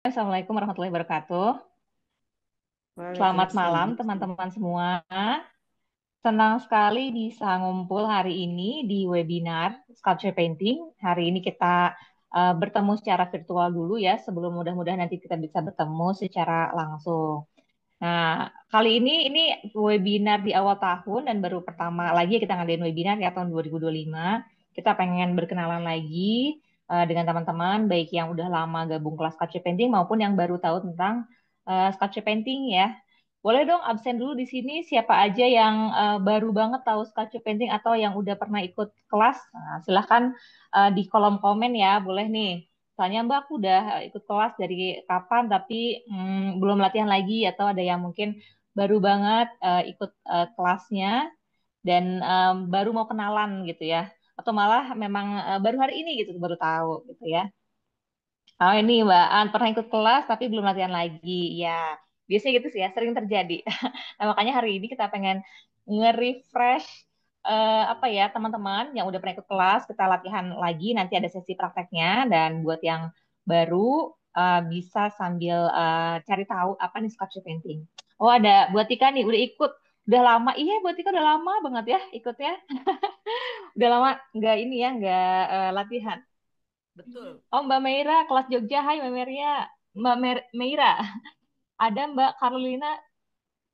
Assalamualaikum warahmatullahi wabarakatuh. Selamat Waalaikumsalam. malam teman-teman semua. Senang sekali bisa ngumpul hari ini di webinar Sculpture Painting. Hari ini kita bertemu secara virtual dulu ya, sebelum mudah-mudahan nanti kita bisa bertemu secara langsung. Nah, kali ini webinar di awal tahun dan baru pertama lagi kita ngadain webinar ya tahun 2025. Kita pengen berkenalan lagi dengan teman-teman, baik yang udah lama gabung kelas Sculpture Painting maupun yang baru tahu tentang Sculpture Painting ya. Boleh dong absen dulu di sini siapa aja yang baru banget tahu Sculpture Painting atau yang udah pernah ikut kelas. Nah, silahkan di kolom komen ya, boleh nih. Soalnya Mbak aku udah ikut kelas dari kapan tapi belum latihan lagi atau ada yang mungkin baru banget ikut kelasnya dan baru mau kenalan gitu ya. Atau malah memang baru hari ini gitu baru tahu gitu ya. Oh ini Mbak An pernah ikut kelas tapi belum latihan lagi. Ya, biasanya gitu sih ya, sering terjadi. Nah, makanya hari ini kita pengen nge-refresh apa ya teman-teman yang udah pernah ikut kelas, kita latihan lagi, nanti ada sesi prakteknya dan buat yang baru bisa sambil cari tahu apa nih sculpture painting. Oh ada buat Tika nih udah ikut, udah lama. Iya buat Tika udah lama banget ya ikutnya. Udah lama nggak ini ya nggak latihan. Betul. Oh Mbak Meira kelas Jogja, hai Mbak Meira. Meira, ada Mbak Carolina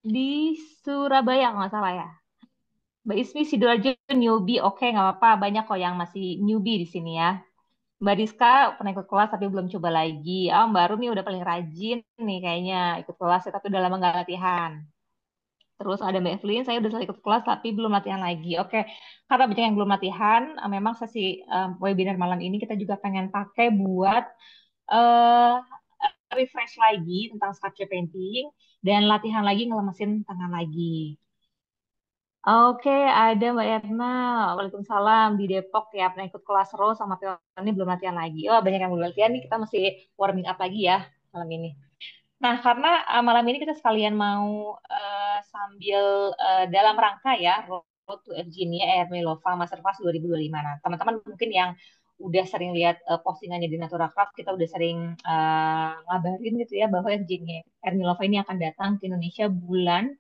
di Surabaya kalau nggak salah ya. Mbak Ismi Sidoarjo newbie, oke nggak apa-apa. Banyak kok yang masih newbie di sini ya. Mbak Rizka pernah ikut kelas tapi belum coba lagi. Oh Mbak Rumi udah paling rajin nih kayaknya ikut kelas ya, tapi udah lama nggak latihan. Terus ada Mbak Evelyn, saya udah selesai ikut kelas tapi belum latihan lagi. Oke, karena banyak yang belum latihan, memang sesi webinar malam ini kita juga pengen pakai buat eh, refresh lagi tentang sculpture painting dan latihan lagi ngelemesin tangan lagi. Oke, ada Mbak Erna. Waalaikumsalam di Depok ya. Pernah ikut kelas Rose sama Peony belum latihan lagi. Oh, banyak yang belum latihan nih. Kita mesti warming up lagi ya malam ini. Nah, karena malam ini kita sekalian mau sambil dalam rangka ya Road to Virginia Ermilova Masterclass 2025. Nah, teman-teman mungkin yang udah sering lihat postingannya di Naturacraft, kita udah sering ngabarin gitu ya bahwa Virginia Ermilova ini akan datang ke Indonesia bulan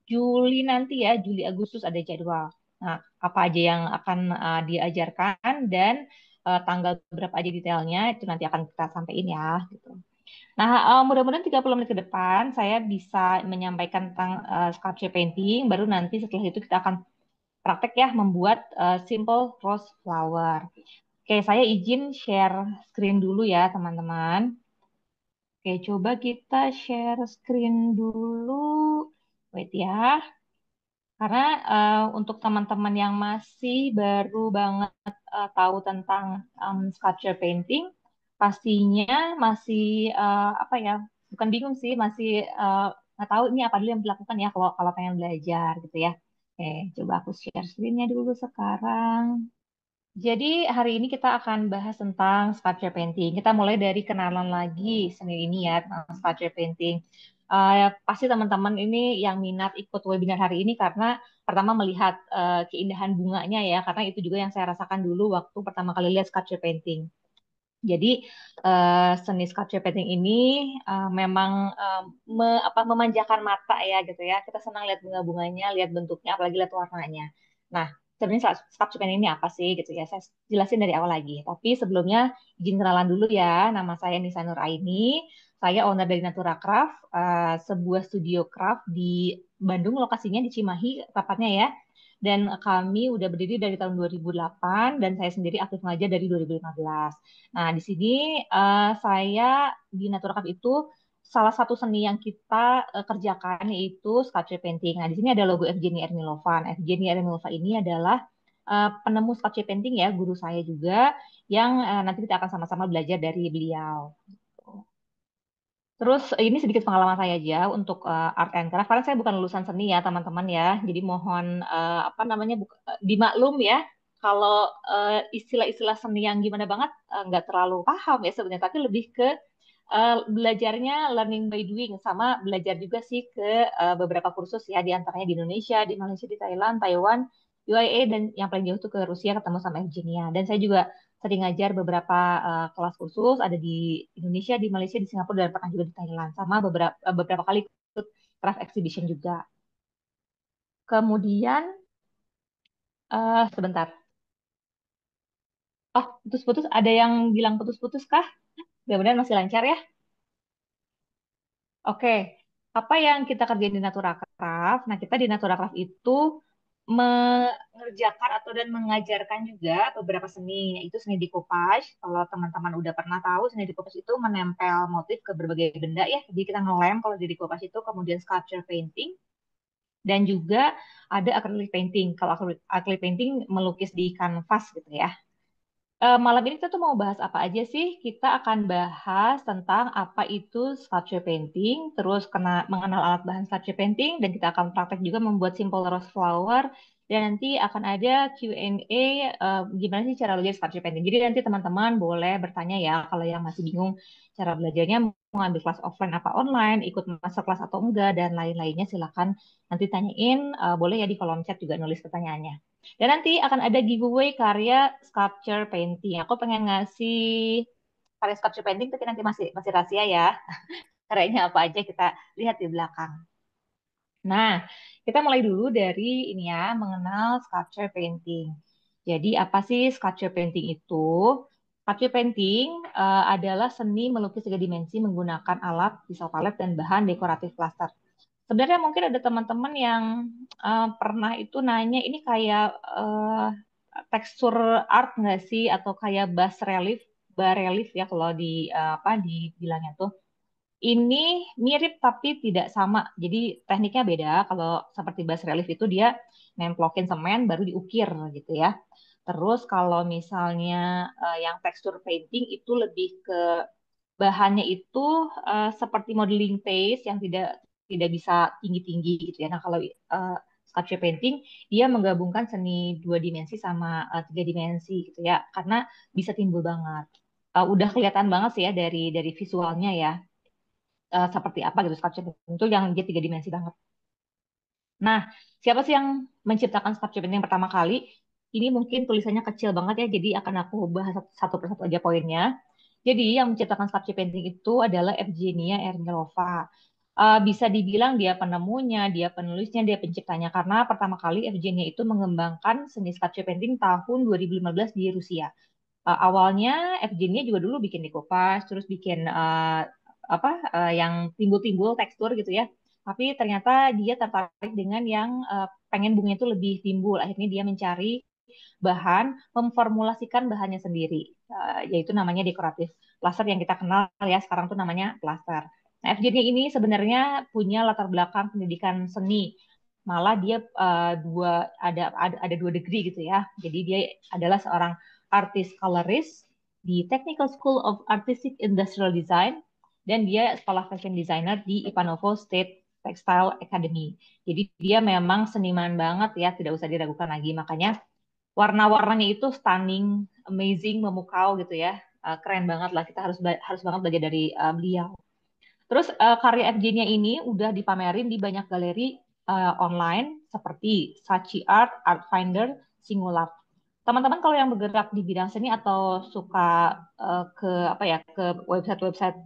Juli nanti ya, Juli Agustus ada jadwal. Nah, apa aja yang akan diajarkan dan tanggal berapa aja detailnya itu nanti akan kita sampaikan ya gitu. Nah, mudah-mudahan 30 menit ke depan saya bisa menyampaikan tentang sculpture painting, baru nanti setelah itu kita akan praktek ya membuat simple rose flower. Oke, saya izin share screen dulu ya, teman-teman. Oke, coba kita share screen dulu. Wait ya. Karena untuk teman-teman yang masih baru banget tahu tentang sculpture painting, pastinya masih apa ya, bukan bingung sih, masih nggak tahu ini apa dulu yang dilakukan ya kalau kalau pengen belajar gitu ya. Oke, coba aku share screen-nya dulu sekarang. Jadi hari ini kita akan bahas tentang sculpture painting. Kita mulai dari kenalan lagi seni ini ya tentang sculpture painting. Pasti teman-teman ini yang minat ikut webinar hari ini karena pertama melihat keindahan bunganya ya, karena itu juga yang saya rasakan dulu waktu pertama kali lihat sculpture painting. Jadi seni sculpture painting ini memang memanjakan mata ya gitu ya. Kita senang lihat bunga-bunganya, lihat bentuknya, apalagi lihat warnanya. Nah, sebenarnya sculpture painting ini apa sih gitu ya? Saya jelasin dari awal lagi. Tapi sebelumnya izin kenalan dulu ya. Nama saya Nisa Nur Aini. Saya owner dari Natura Craft, sebuah studio craft di Bandung, lokasinya di Cimahi, tepatnya ya. Dan kami udah berdiri dari tahun 2008 dan saya sendiri aktif mengajar dari 2015. Nah, di sini saya di Natura Craft itu salah satu seni yang kita kerjakan yaitu sculpture painting. Nah, di sini ada logo Evgenia Ermilova. Nah, Evgenia Ermilova ini adalah penemu sculpture painting ya, guru saya juga yang nanti kita akan sama-sama belajar dari beliau. Terus ini sedikit pengalaman saya aja untuk art and craft. Karena saya bukan lulusan seni ya teman-teman ya. Jadi mohon apa namanya dimaklum ya. Kalau istilah-istilah seni yang gimana banget nggak terlalu paham ya sebenarnya. Tapi lebih ke belajarnya learning by doing sama belajar juga sih ke beberapa kursus ya di antaranya di Indonesia, di Malaysia, di Thailand, Taiwan, UAE dan yang paling jauh tuh ke Rusia ketemu sama Evgenia. Dan saya juga sering ngajar beberapa kelas khusus, ada di Indonesia, di Malaysia, di Singapura, dan pernah juga di Thailand, sama beberapa kali ikut craft exhibition juga. Kemudian, sebentar. Oh, putus-putus. Ada yang bilang putus-putus kah? Mudah-mudahan masih lancar ya. Oke, apa yang kita kerjain di Naturacraft? Nah, kita di Naturacraft itu mengerjakan atau dan mengajarkan juga beberapa seni, yaitu seni decoupage. Kalau teman-teman udah pernah tahu, seni decoupage itu menempel motif ke berbagai benda ya. Jadi kita ngelem kalau di decoupage itu, kemudian sculpture painting, dan juga ada acrylic painting. Kalau acrylic painting melukis di kanvas gitu ya. Malam ini kita tuh mau bahas apa aja sih? Kita akan bahas tentang apa itu sculpture painting, terus mengenal alat bahan sculpture painting, dan kita akan praktek juga membuat simple rose flower, dan nanti akan ada Q&A, gimana sih cara belajar sculpture painting. Jadi nanti teman-teman boleh bertanya ya, kalau yang masih bingung cara belajarnya, mau ambil kelas offline apa online, ikut masterclass atau enggak, dan lain-lainnya silakan nanti tanyain, boleh ya di kolom chat juga nulis pertanyaannya. Dan nanti akan ada giveaway karya sculpture painting. Aku pengen ngasih karya sculpture painting, tapi nanti masih masih rahasia ya. Karyanya apa aja kita lihat di belakang. Nah, kita mulai dulu dari ini ya, mengenal sculpture painting. Jadi apa sih sculpture painting itu? Sculpture painting adalah seni melukis tiga dimensi menggunakan alat pisau palet dan bahan dekoratif plaster. Sebenarnya mungkin ada teman-teman yang pernah itu nanya, ini kayak tekstur art nggak sih, atau kayak bas relief ya kalau di apa dibilangnya tuh. Ini mirip tapi tidak sama. Jadi tekniknya beda. Kalau seperti bas relief itu dia nemplokin semen baru diukir gitu ya. Terus kalau misalnya yang tekstur painting itu lebih ke bahannya itu seperti modeling paste yang tidak bisa tinggi-tinggi gitu ya. Nah, kalau sculpture painting dia menggabungkan seni dua dimensi sama tiga dimensi gitu ya, karena bisa timbul banget. Udah kelihatan banget sih ya dari visualnya ya, seperti apa gitu sculpture painting itu yang dia tiga dimensi banget. Nah, siapa sih yang menciptakan sculpture painting pertama kali? Ini mungkin tulisannya kecil banget ya, jadi akan aku bahas satu persatu aja poinnya. Jadi yang menciptakan sculpture painting itu adalah Evgenia Ermilova. Bisa dibilang dia penemunya, dia penulisnya, dia penciptanya, karena pertama kali Evgenia itu mengembangkan seni sculpture painting tahun 2015 di Rusia. Awalnya Evgenia juga dulu bikin decoupage, terus bikin apa yang timbul-timbul tekstur gitu ya. Tapi ternyata dia tertarik dengan yang pengen bunganya itu lebih timbul. Akhirnya dia mencari bahan, memformulasikan bahannya sendiri, yaitu namanya dekoratif plaster yang kita kenal ya sekarang tuh namanya plaster. Nah, FJ ini sebenarnya punya latar belakang pendidikan seni, malah dia ada dua degree gitu ya. Jadi dia adalah seorang artist colorist di Technical School of Artistic Industrial Design, dan dia sekolah fashion designer di Ivanovo State Textile Academy. Jadi dia memang seniman banget ya, tidak usah diragukan lagi. Makanya warna-warnanya itu stunning, amazing, memukau gitu ya. Keren banget lah. Kita harus banget belajar dari beliau. Terus karya FJ-nya ini udah dipamerin di banyak galeri online seperti Saatchi Art, Art Finder, Singulab. Teman-teman kalau yang bergerak di bidang seni atau suka ke apa ya, ke website-website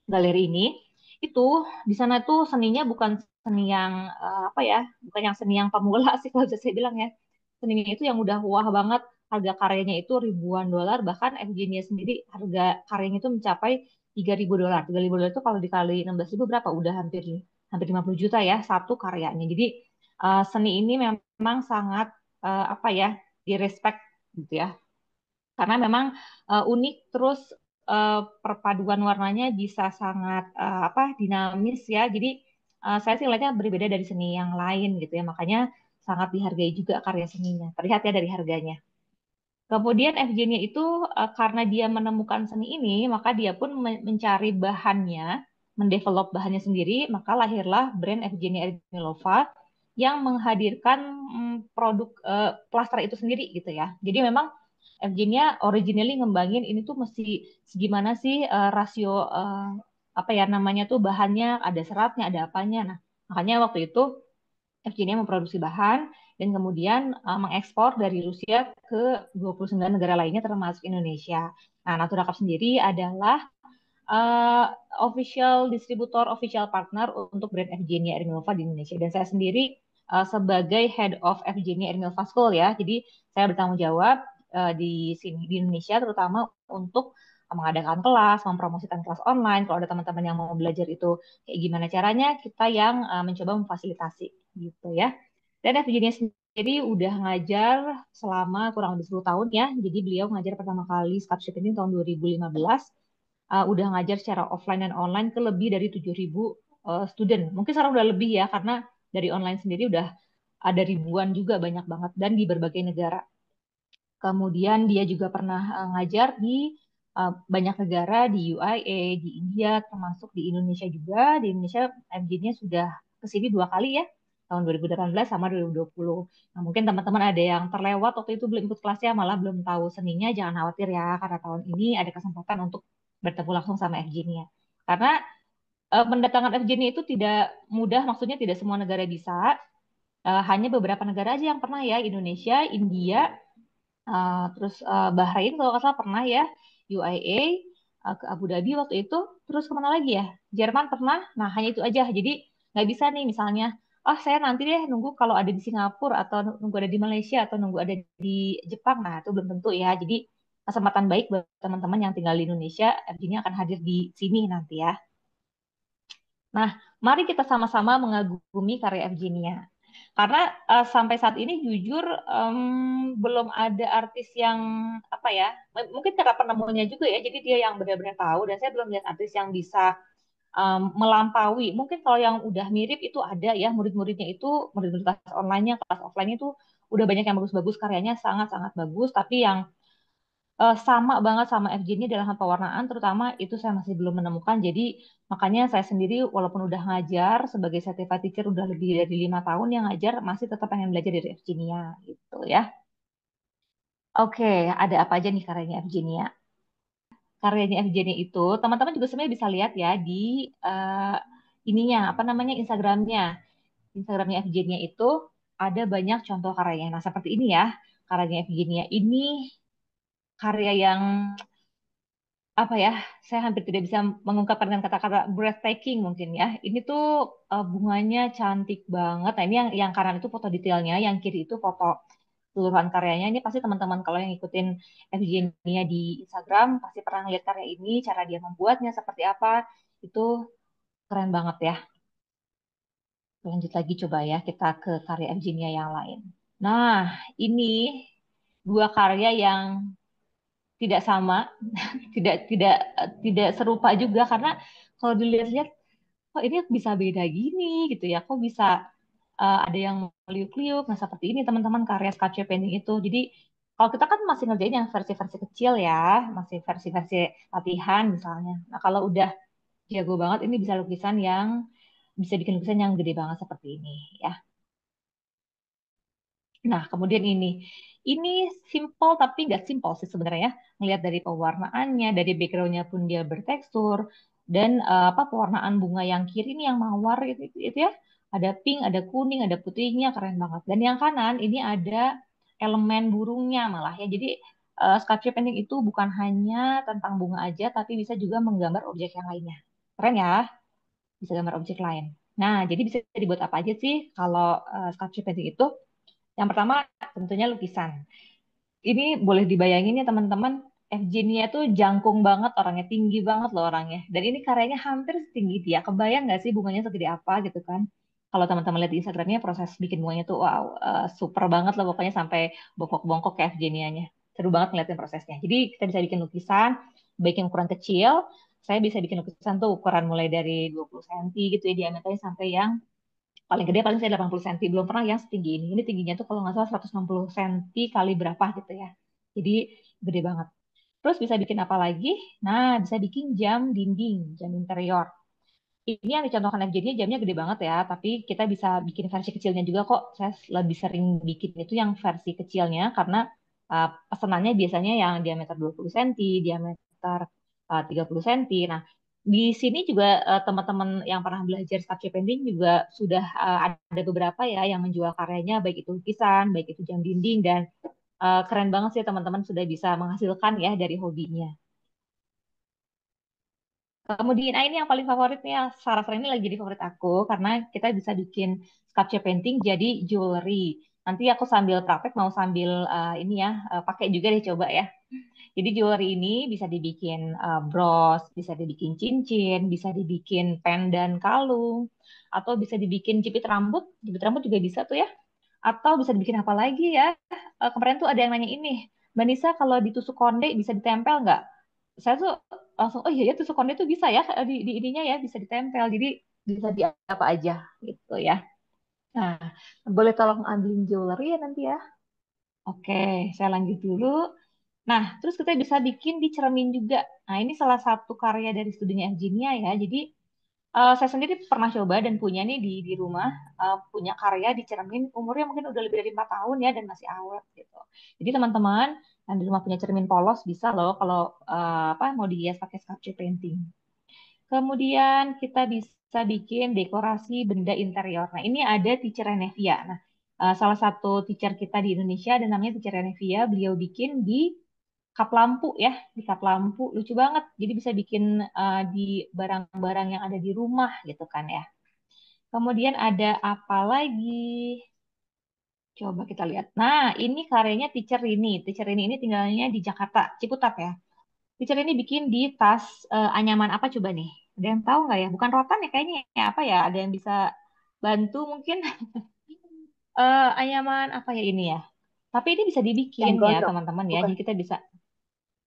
galeri ini, itu di sana tuh seninya bukan seni yang apa ya, bukan yang seni yang pemula sih kalau bisa saya bilang ya. Seninya itu yang udah wah banget, harga karyanya itu ribuan dolar, bahkan FJ-nya sendiri harga karyanya itu mencapai 3.000 dolar. 3.000 dolar itu kalau dikali 16.000 berapa? Udah hampir hampir 50 juta ya satu karyanya. Jadi seni ini memang sangat apa ya, direspek gitu ya, karena memang unik, terus perpaduan warnanya bisa sangat apa dinamis ya. Jadi saya sih lihatnya berbeda dari seni yang lain gitu ya, makanya sangat dihargai juga karya seninya, terlihat ya dari harganya. Kemudian FJ-nya itu karena dia menemukan seni ini, maka dia pun mencari bahannya, mendevelop bahannya sendiri, maka lahirlah brand FJ-nya Ermilova yang menghadirkan produk plaster itu sendiri gitu ya. Jadi memang FJ-nya originally ngembangin ini tuh mesti segimana sih rasio apa ya namanya tuh bahannya, ada seratnya, ada apanya. Nah, makanya waktu itu FGNIA memproduksi bahan dan kemudian mengekspor dari Rusia ke 29 negara lainnya termasuk Indonesia. Nah, Natura Cup sendiri adalah uh, official distributor, official partner untuk brand FGNIA Ermilova di Indonesia. Dan saya sendiri sebagai head of FGNIA Ermilova School ya. Jadi saya bertanggung jawab di sini di Indonesia terutama untuk mengadakan kelas, mempromosikan kelas online. Kalau ada teman-teman yang mau belajar itu kayak gimana caranya, kita yang mencoba memfasilitasi gitu ya. Dan FGNIA sendiri udah ngajar selama kurang lebih 10 tahun ya. Jadi beliau ngajar pertama kali Scapship ini tahun 2015, udah ngajar secara offline dan online ke lebih dari 7.000 student. Mungkin sekarang udah lebih ya, karena dari online sendiri udah ada ribuan juga, banyak banget, dan di berbagai negara. Kemudian dia juga pernah ngajar di banyak negara, di UIA, di India, termasuk di Indonesia juga. Di Indonesia MJ-nya sudah ke sini 2 kali ya, tahun 2018 sama 2020. Nah, mungkin teman-teman ada yang terlewat waktu itu belum ikut kelasnya, malah belum tahu seninya, jangan khawatir ya, karena tahun ini ada kesempatan untuk bertemu langsung sama FJ-nya. Karena mendatangkan FJ-nya itu tidak mudah, maksudnya tidak semua negara bisa. Hanya beberapa negara aja yang pernah ya, Indonesia, India, terus Bahrain kalau nggak salah pernah ya, UIA, ke Abu Dhabi waktu itu, terus kemana lagi ya? Jerman pernah. Nah, hanya itu aja. Jadi nggak bisa nih misalnya, oh saya nanti deh nunggu kalau ada di Singapura atau nunggu ada di Malaysia atau nunggu ada di Jepang. Nah, itu belum tentu ya. Jadi kesempatan baik buat teman-teman yang tinggal di Indonesia, FG-nya akan hadir di sini nanti ya. Nah, mari kita sama-sama mengagumi karya Evgenia. Karena sampai saat ini jujur belum ada artis yang apa ya, mungkin karena penemunya juga ya, jadi dia yang benar-benar tahu dan saya belum lihat artis yang bisa melampaui. Mungkin kalau yang udah mirip itu ada ya, murid-muridnya itu, murid-murid kelas online-nya, kelas offline itu udah banyak yang bagus-bagus, karyanya sangat-sangat bagus, tapi yang sama banget sama FJ ini dalam hal pewarnaan, terutama itu saya masih belum menemukan. Jadi makanya saya sendiri walaupun udah ngajar sebagai certified teacher udah lebih dari 5 tahun yang ngajar, masih tetap pengen belajar dari FJ-nya gitu ya. Oke, ada apa aja nih karyanya FJ-nya? Karyanya FJ-nya itu teman-teman juga sebenarnya bisa lihat ya di eh, ininya apa namanya Instagramnya. Instagramnya FJ-nya itu ada banyak contoh karyanya. Nah seperti ini ya, karyanya FJ-nya ini karya yang apa ya, saya hampir tidak bisa mengungkapkan dengan kata-kata breathtaking mungkin ya. Ini tuh bunganya cantik banget. Nah ini yang kanan itu foto detailnya, yang kiri itu foto keseluruhan karyanya. Ini pasti teman-teman kalau yang ngikutin FGN-nya di Instagram pasti pernah lihat karya ini, cara dia membuatnya seperti apa. Itu keren banget ya. Lanjut lagi coba ya kita ke karya FGN-nya yang lain. Nah, ini dua karya yang tidak sama, tidak tidak tidak serupa juga karena kalau dilihat-lihat kok ini bisa beda gini gitu ya, kok bisa ada yang meliuk-liuk. Nah seperti ini teman-teman karya sculpture painting itu. Jadi kalau kita kan masih ngerjain yang versi-versi kecil ya, masih versi-versi latihan misalnya. Nah kalau udah jago banget ini bisa lukisan yang bisa bikin lukisan yang gede banget seperti ini ya. Nah, kemudian ini simple tapi nggak simple sih sebenarnya. Melihat dari pewarnaannya, dari backgroundnya pun dia bertekstur, dan apa pewarnaan bunga yang kiri ini yang mawar itu ya. Ada pink, ada kuning, ada putihnya, keren banget. Dan yang kanan ini ada elemen burungnya malah ya. Jadi sculpture painting itu bukan hanya tentang bunga aja, tapi bisa juga menggambar objek yang lainnya. Keren ya, bisa gambar objek lain. Nah, jadi bisa dibuat apa aja sih kalau sculpture painting itu? Yang pertama tentunya lukisan. Ini boleh dibayangin ya teman-teman, Evgenia tuh jangkung banget orangnya, tinggi banget loh orangnya. Dan ini karyanya hampir setinggi dia. Kebayang nggak sih bunganya segede apa gitu kan? Kalau teman-teman lihat di Instagramnya proses bikin bunganya tuh wow, super banget loh pokoknya sampai bongkok-bongkok ke Evgenianya. Seru banget ngeliatin prosesnya. Jadi kita bisa bikin lukisan, baik yang ukuran kecil, saya bisa bikin lukisan tuh ukuran mulai dari 20 cm gitu ya diameternya sampai yang paling gede paling saya 80 cm, belum pernah yang setinggi ini. Ini tingginya tuh kalau nggak salah 160 cm kali berapa gitu ya. Jadi gede banget. Terus bisa bikin apa lagi? Nah, bisa bikin jam dinding, jam interior. Ini yang dicontohkan FJ-nya jamnya gede banget ya, tapi kita bisa bikin versi kecilnya juga kok. Saya lebih sering bikin itu yang versi kecilnya karena pesenannya biasanya yang diameter 20 cm, diameter 30 cm. Nah, Di sini juga teman-teman yang pernah belajar sculpture painting juga sudah ada beberapa ya yang menjual karyanya, baik itu lukisan, baik itu jam dinding, dan keren banget sih teman-teman sudah bisa menghasilkan ya dari hobinya. Kemudian, ini yang paling favoritnya, sekarang ini lagi jadi favorit aku karena kita bisa bikin sculpture painting jadi jewelry. Nanti aku sambil praktek mau sambil ini ya pakai juga deh coba ya. Jadi jewelry ini bisa dibikin bros, bisa dibikin cincin, bisa dibikin pendant kalung, atau bisa dibikin jepit rambut. Jepit rambut juga bisa tuh ya. Atau bisa dibikin apa lagi ya? Kemarin tuh ada yang nanya ini, Mbak Nisa kalau ditusuk konde bisa ditempel nggak? Saya tuh langsung, oh iya ya tusuk konde tuh bisa ya di ininya ya bisa ditempel. Jadi bisa di apa aja gitu ya. Nah, boleh tolong ambilin jewelry ya nanti ya. Oke, saya lanjut dulu. Nah, terus kita bisa bikin di cermin juga. Nah, ini salah satu karya dari studinya Virginia ya. Jadi saya sendiri pernah coba dan punya nih di rumah, punya karya di cermin umurnya mungkin udah lebih dari 4 tahun ya dan masih awet gitu. Jadi teman-teman yang di rumah punya cermin polos bisa loh kalau apa mau dihias pakai sculpture painting. Kemudian kita bisa bikin dekorasi benda interior. Nah, ini ada teacher Renevia. Nah, salah satu teacher kita di Indonesia dan namanya teacher Renevia. Beliau bikin di kap lampu ya, di kap lampu lucu banget. Jadi bisa bikin di barang-barang yang ada di rumah gitu kan ya. Kemudian ada apa lagi? Coba kita lihat. Nah, ini karyanya teacher ini. Teacher ini tinggalnya di Jakarta, Ciputat ya. Teacher ini bikin di tas anyaman apa coba nih? Ada yang tahu nggak ya? Bukan rotan ya kayaknya ya. Apa ya? Ada yang bisa bantu mungkin? Anyaman apa ya ini ya? Tapi ini bisa dibikin ya Cenggodok, teman-teman ya. bukan. Jadi kita bisa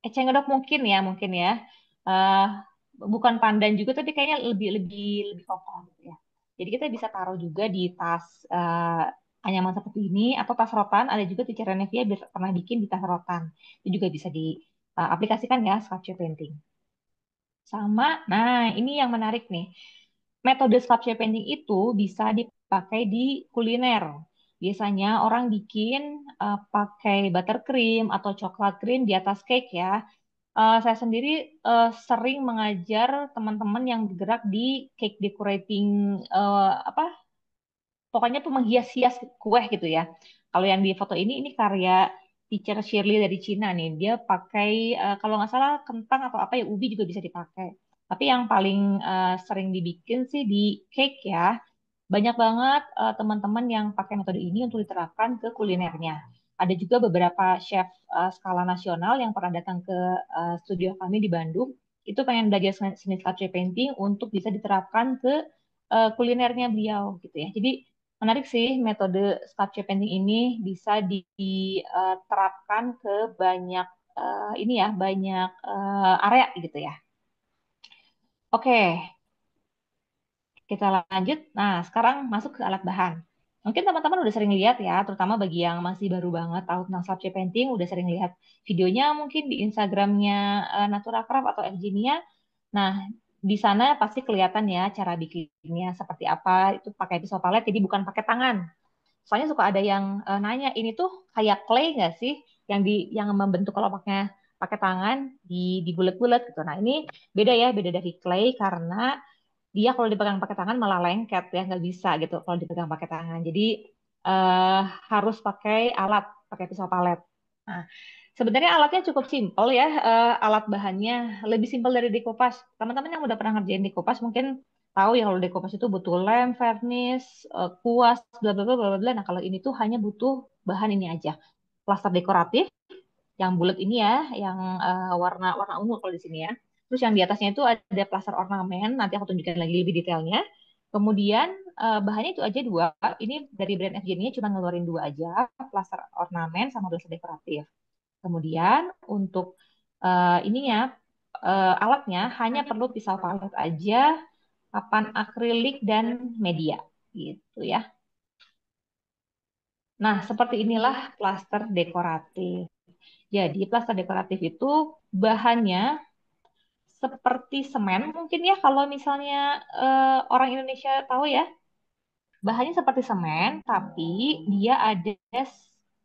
cengodok mungkin ya. Eh bukan pandan juga tapi kayaknya lebih lebih lebih kokoh gitu ya. Jadi kita bisa taruh juga di tas anyaman seperti ini atau tas rotan. Ada juga di Cerenevia pernah bikin di tas rotan. Itu juga bisa diaplikasikan ya sculpture painting. Sama, nah ini yang menarik nih. Metode sculpture painting itu bisa dipakai di kuliner. Biasanya orang bikin pakai buttercream atau coklat cream di atas cake ya. Saya sendiri sering mengajar teman-teman yang bergerak di cake decorating apa pokoknya tuh menghias-hias kue gitu ya. Kalau yang di foto ini karya teacher Shirley dari Cina nih. Dia pakai kalau nggak salah kentang atau apa ya ubi juga bisa dipakai. Tapi yang paling sering dibikin sih di cake ya. Banyak banget teman-teman yang pakai metode ini untuk diterapkan ke kulinernya. Ada juga beberapa chef skala nasional yang pernah datang ke studio kami di Bandung. Itu pengen belajar seni sculpture painting untuk bisa diterapkan ke kulinernya beliau gitu ya. Jadi menarik sih metode sculpture painting ini bisa diterapkan ke banyak ini ya, banyak area gitu ya. Oke, kita lanjut. Nah, sekarang masuk ke alat bahan. Mungkin teman-teman udah sering lihat ya, terutama bagi yang masih baru banget tahu tentang sculpture painting, udah sering lihat videonya mungkin di Instagramnya Natura Craft atau Evgenia. Nah, di sana pasti kelihatan ya cara bikinnya seperti apa. Itu pakai pisau palet, jadi bukan pakai tangan. Soalnya suka ada yang nanya, ini tuh kayak clay nggak sih? Yang membentuk kelopaknya pakai tangan di bulat-bulat gitu. Nah, ini beda ya, beda dari clay karena dia kalau dipegang pakai tangan malah lengket ya nggak bisa gitu kalau dipegang pakai tangan jadi eh, harus pakai alat pakai pisau palet. Nah, sebenarnya alatnya cukup simpel ya, alat bahannya lebih simpel dari decoupage. Teman-teman yang udah pernah ngerjain decoupage mungkin tahu ya kalau decoupage itu butuh lem, vernis, kuas, bla bla bla bla bla. Nah, kalau ini tuh hanya butuh bahan ini aja, plaster dekoratif yang bulat ini ya, yang warna warna ungu kalau di sini ya. Terus yang di atasnya itu ada plaster ornamen, nanti aku tunjukkan lagi lebih detailnya. Kemudian bahannya itu aja dua. Ini dari brand FJ-nya cuma ngeluarin dua aja, plaster ornamen sama plaster dekoratif. Kemudian untuk ininya alatnya hanya perlu pisau palet aja, papan akrilik dan media gitu ya. Nah, seperti inilah plaster dekoratif. Jadi plaster dekoratif itu bahannya seperti semen mungkin ya kalau misalnya orang Indonesia tahu ya. Bahannya seperti semen tapi dia ada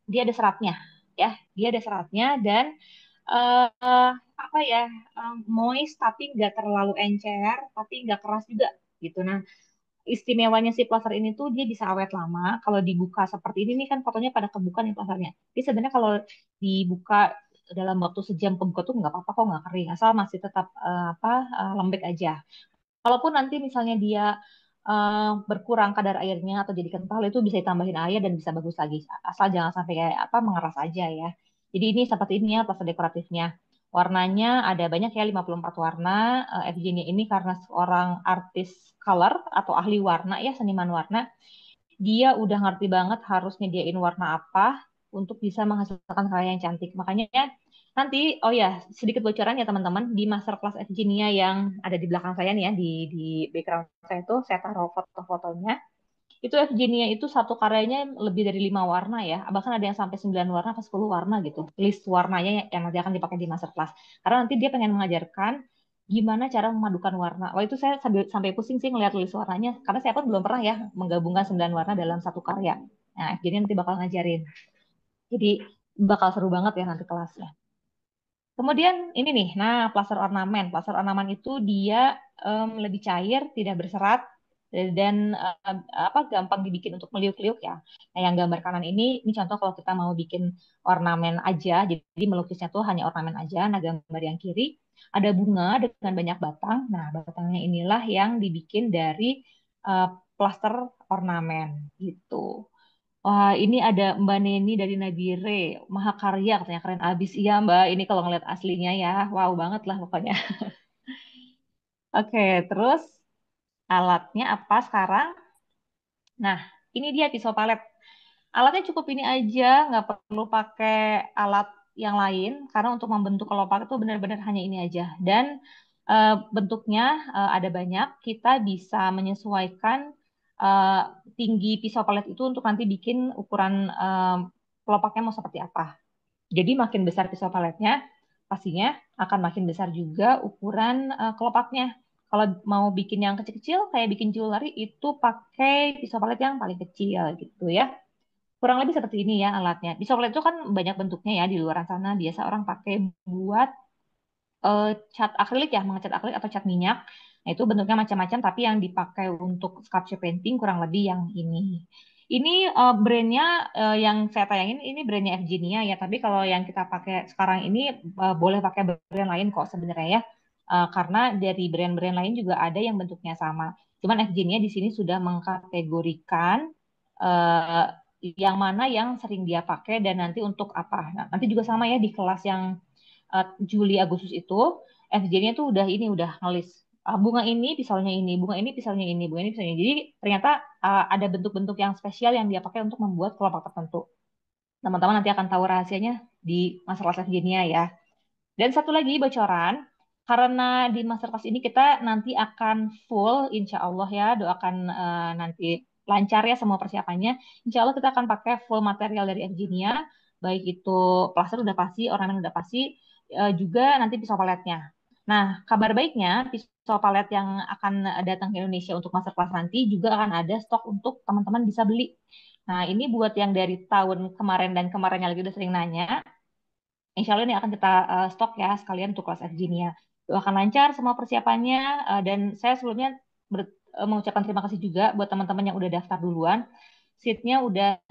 dia ada seratnya ya. Dia ada seratnya dan eh apa ya, moist tapi nggak terlalu encer, tapi nggak keras juga gitu. Nah, istimewanya si plaster ini tuh dia bisa awet lama. Kalau dibuka seperti ini nih kan fotonya pada kebuka nih plasternya. Jadi sebenarnya kalau dibuka dalam waktu sejam kebuka tuh nggak apa-apa kok, nggak kering, asal masih tetap lembek aja. Kalaupun nanti misalnya dia berkurang kadar airnya atau jadi kental, itu bisa ditambahin air dan bisa bagus lagi. Asal jangan sampai kayak apa mengeras aja ya. Jadi ini seperti ini ya plaster dekoratifnya. Warnanya ada banyak ya, 54 warna. FJ-nya ini karena seorang artis color atau ahli warna ya, seniman warna, dia udah ngerti banget harus nyediain warna apa untuk bisa menghasilkan karya yang cantik. Makanya nanti, oh ya, sedikit bocoran ya teman-teman, di masterclass Evgenia yang ada di belakang saya nih ya, di background saya tuh, saya taruh foto-fotonya. Itu Evgenia itu satu karyanya lebih dari 5 warna ya, bahkan ada yang sampai 9 warna atau 10 warna gitu. List warnanya yang nanti akan dipakai di masterclass. Karena nanti dia pengen mengajarkan gimana cara memadukan warna. Wah itu saya sampai pusing sih ngeliat list warnanya, karena saya pun belum pernah ya menggabungkan 9 warna dalam satu karya. Nah, Evgenia nanti bakal ngajarin. Jadi bakal seru banget ya nanti kelasnya. Kemudian ini nih, nah plaster ornamen. Plaster ornamen itu dia lebih cair, tidak berserat, dan apa gampang dibikin untuk meliuk-liuk ya. Nah yang gambar kanan ini contoh kalau kita mau bikin ornamen aja, jadi melukisnya tuh hanya ornamen aja. Nah gambar yang kiri ada bunga dengan banyak batang. Nah batangnya inilah yang dibikin dari eh, plaster ornamen gitu. Wah, ini ada Mbak Neni dari Nabire, Mahakarya katanya keren abis. Iya Mbak, ini kalau ngeliat aslinya ya, wow banget lah pokoknya. Oke, terus alatnya apa sekarang? Nah, ini dia pisau palet. Alatnya cukup ini aja, nggak perlu pakai alat yang lain, karena untuk membentuk kelopak itu benar-benar hanya ini aja. Dan bentuknya ada banyak, kita bisa menyesuaikan eh, tinggi pisau palet itu untuk nanti bikin ukuran kelopaknya mau seperti apa. Jadi makin besar pisau paletnya, pastinya akan makin besar juga ukuran kelopaknya. Kalau mau bikin yang kecil-kecil, kayak bikin jewelry, itu pakai pisau palet yang paling kecil gitu ya. Kurang lebih seperti ini ya alatnya. Pisau palet itu kan banyak bentuknya ya di luar sana. Biasa orang pakai buat eh, cat akrilik ya, mengecat akrilik atau cat minyak. Nah, itu bentuknya macam-macam, tapi yang dipakai untuk sculpture painting kurang lebih yang ini. Ini brandnya yang saya tayangin ini brandnya Evgenia ya, tapi kalau yang kita pakai sekarang ini boleh pakai brand lain kok sebenarnya ya. Karena dari brand-brand lain juga ada yang bentuknya sama. Cuman Evgenia di sini sudah mengkategorikan eh, yang mana yang sering dia pakai dan nanti untuk apa. Nah, nanti juga sama ya di kelas yang Juli Agustus itu FJ-nya tuh udah ngelis bunga ini pisaunya ini, bunga ini pisaunya ini, bunga ini pisaunya ini. Jadi ternyata ada bentuk-bentuk yang spesial yang dia pakai untuk membuat kelopak tertentu. Teman-teman nanti akan tahu rahasianya di masterclass FJ-nya ya. Dan satu lagi bocoran, karena di masterclass ini kita nanti akan full, insya Allah ya, doakan nanti lancar ya semua persiapannya. Insya Allah kita akan pakai full material dari Engineer, baik itu plaster udah pasti, ornamen udah pasti, juga nanti pisau paletnya. Nah, kabar baiknya, pisau palet yang akan datang ke Indonesia untuk masterclass nanti juga akan ada stok untuk teman-teman bisa beli. Nah, ini buat yang dari tahun kemarin dan kemarinnya lagi udah sering nanya, insya Allah ini akan kita stok ya sekalian untuk kelas FG-nya. Doakan lancar semua persiapannya dan saya sebelumnya mengucapkan terima kasih juga buat teman-teman yang udah daftar duluan. Seatnya udah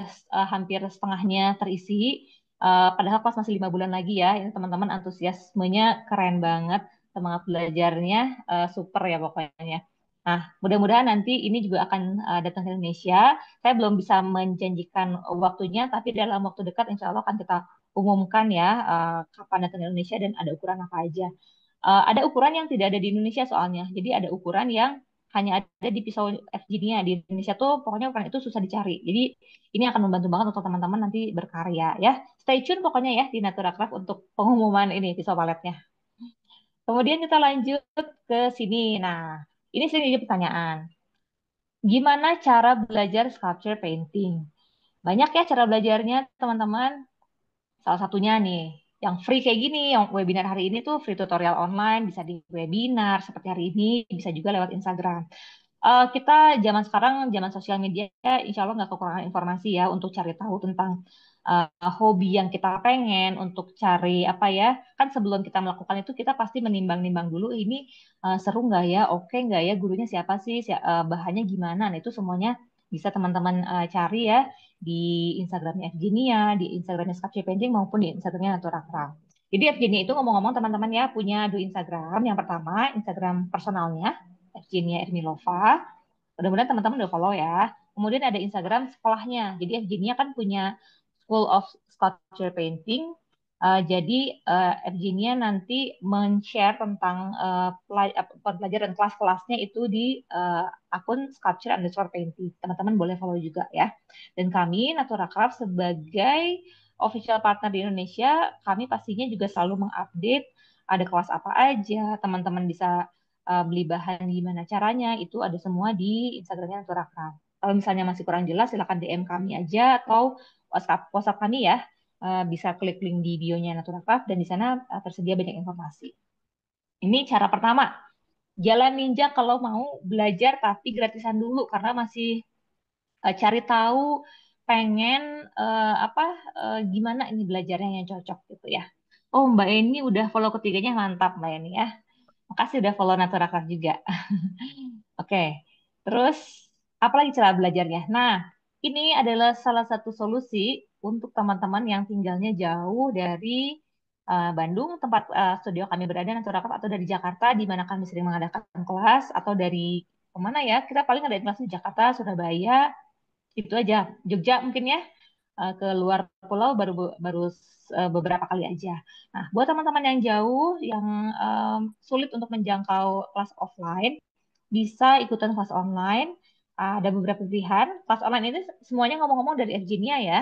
hampir setengahnya terisi. Padahal kelas masih 5 bulan lagi ya. Ini teman-teman antusiasmenya keren banget. Semangat belajarnya super ya pokoknya. Nah, mudah-mudahan nanti ini juga akan datang ke Indonesia. Saya belum bisa menjanjikan waktunya, tapi dalam waktu dekat insya Allah akan kita umumkan ya kapan datang ke Indonesia dan ada ukuran apa aja. Ada ukuran yang tidak ada di Indonesia soalnya. Jadi ada ukuran yang hanya ada di pisau FG-nya di Indonesia tuh pokoknya ukuran itu susah dicari. Jadi ini akan membantu banget untuk teman-teman nanti berkarya ya. Stay tune pokoknya ya di Natura Craft untuk pengumuman ini pisau paletnya. Kemudian kita lanjut ke sini. Nah, ini sering jadi pertanyaan. Gimana cara belajar sculpture painting? Banyak ya cara belajarnya teman-teman. Salah satunya nih, yang free kayak gini, yang webinar hari ini tuh free tutorial online, bisa di webinar seperti hari ini, bisa juga lewat Instagram. Kita zaman sekarang, zaman sosial media, insya Allah nggak kekurangan informasi ya untuk cari tahu tentang hobi yang kita pengen untuk cari apa ya, kan sebelum kita melakukan itu kita pasti menimbang-nimbang dulu ini seru nggak ya, oke nggak ya, gurunya siapa sih, bahannya gimana. Nah, itu semuanya bisa teman-teman cari ya di Instagramnya Evgenia, di Instagramnya Sculpture Painting maupun di Instagramnya Natura Craft. Jadi Evgenia itu ngomong-ngomong teman-teman ya punya dua Instagram. Yang pertama Instagram personalnya Evgenia Ermilova. Mudah-mudahan teman-teman udah follow ya. Kemudian ada Instagram sekolahnya. Jadi Evgenia kan punya School of Sculpture Painting. Jadi Evgenia nanti men-share tentang pelajaran kelas-kelasnya itu di akun Sculpture underscore Painting. Teman-teman boleh follow juga ya. Dan kami, Natura Craft, sebagai official partner di Indonesia, kami pastinya juga selalu mengupdate ada kelas apa aja, teman-teman bisa beli bahan gimana caranya, itu ada semua di Instagramnya Natura Craft. Kalau misalnya masih kurang jelas, silakan DM kami aja atau WhatsApp kami ya. Bisa klik link di bio-nya Natura Craft dan di sana tersedia banyak informasi. Ini cara pertama. Jalan ninja kalau mau belajar tapi gratisan dulu karena masih cari tahu pengen apa gimana ini belajarnya yang cocok gitu ya. Oh, Mbak Eni udah follow ketiganya mantap Mbak Eni ya. Makasih udah follow Natura Craft juga. Oke, terus apa lagi cara belajarnya? Nah, ini adalah salah satu solusi untuk teman-teman yang tinggalnya jauh dari Bandung, tempat studio kami berada, Naturakap, atau dari Jakarta, di mana kami sering mengadakan kelas, atau dari kemana ya? Kita paling ada kelas di Jakarta, Surabaya, itu aja. Jogja mungkin ya. Ke luar pulau baru beberapa kali aja. Nah, buat teman-teman yang jauh, yang sulit untuk menjangkau kelas offline, bisa ikutan kelas online. Ada beberapa pilihan. Kelas online ini semuanya ngomong-ngomong dari Virginia ya.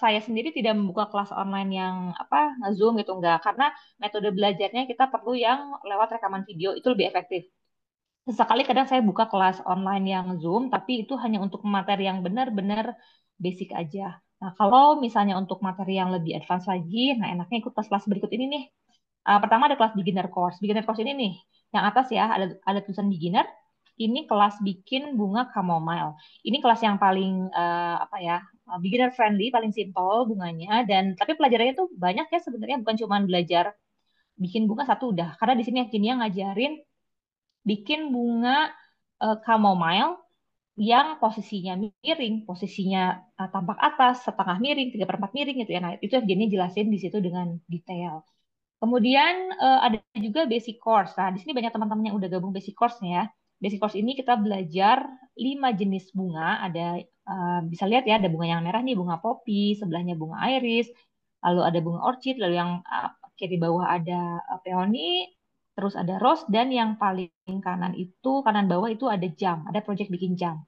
Saya sendiri tidak membuka kelas online yang apa Zoom gitu enggak, karena metode belajarnya kita perlu yang lewat rekaman video itu lebih efektif. Sesekali kadang saya buka kelas online yang Zoom, tapi itu hanya untuk materi yang benar-benar basic aja. Nah, kalau misalnya untuk materi yang lebih advance lagi, nah enaknya ikut kelas-kelas berikut ini nih. Pertama ada kelas beginner course. Beginner course ini nih, yang atas ya ada tulisan beginner. Ini kelas bikin bunga chamomile. Ini kelas yang paling apa ya beginner friendly, paling simple bunganya. Dan tapi pelajarannya tuh banyak ya sebenarnya bukan cuma belajar bikin bunga satu udah. Karena di sini Virginia ngajarin bikin bunga chamomile yang posisinya miring, posisinya tampak atas, setengah miring, 3/4 miring gitu ya. Nah, itu Virginia jelasin di situ dengan detail. Kemudian ada juga basic course. Nah, di sini banyak teman-teman yang udah gabung basic course-nya ya. Basic course ini kita belajar 5 jenis bunga. Ada bisa lihat ya, ada bunga yang merah nih, bunga poppy, sebelahnya bunga iris, lalu ada bunga orchid, lalu yang kiri bawah ada peony, terus ada rose, dan yang paling kanan bawah itu ada jam, ada project bikin jam.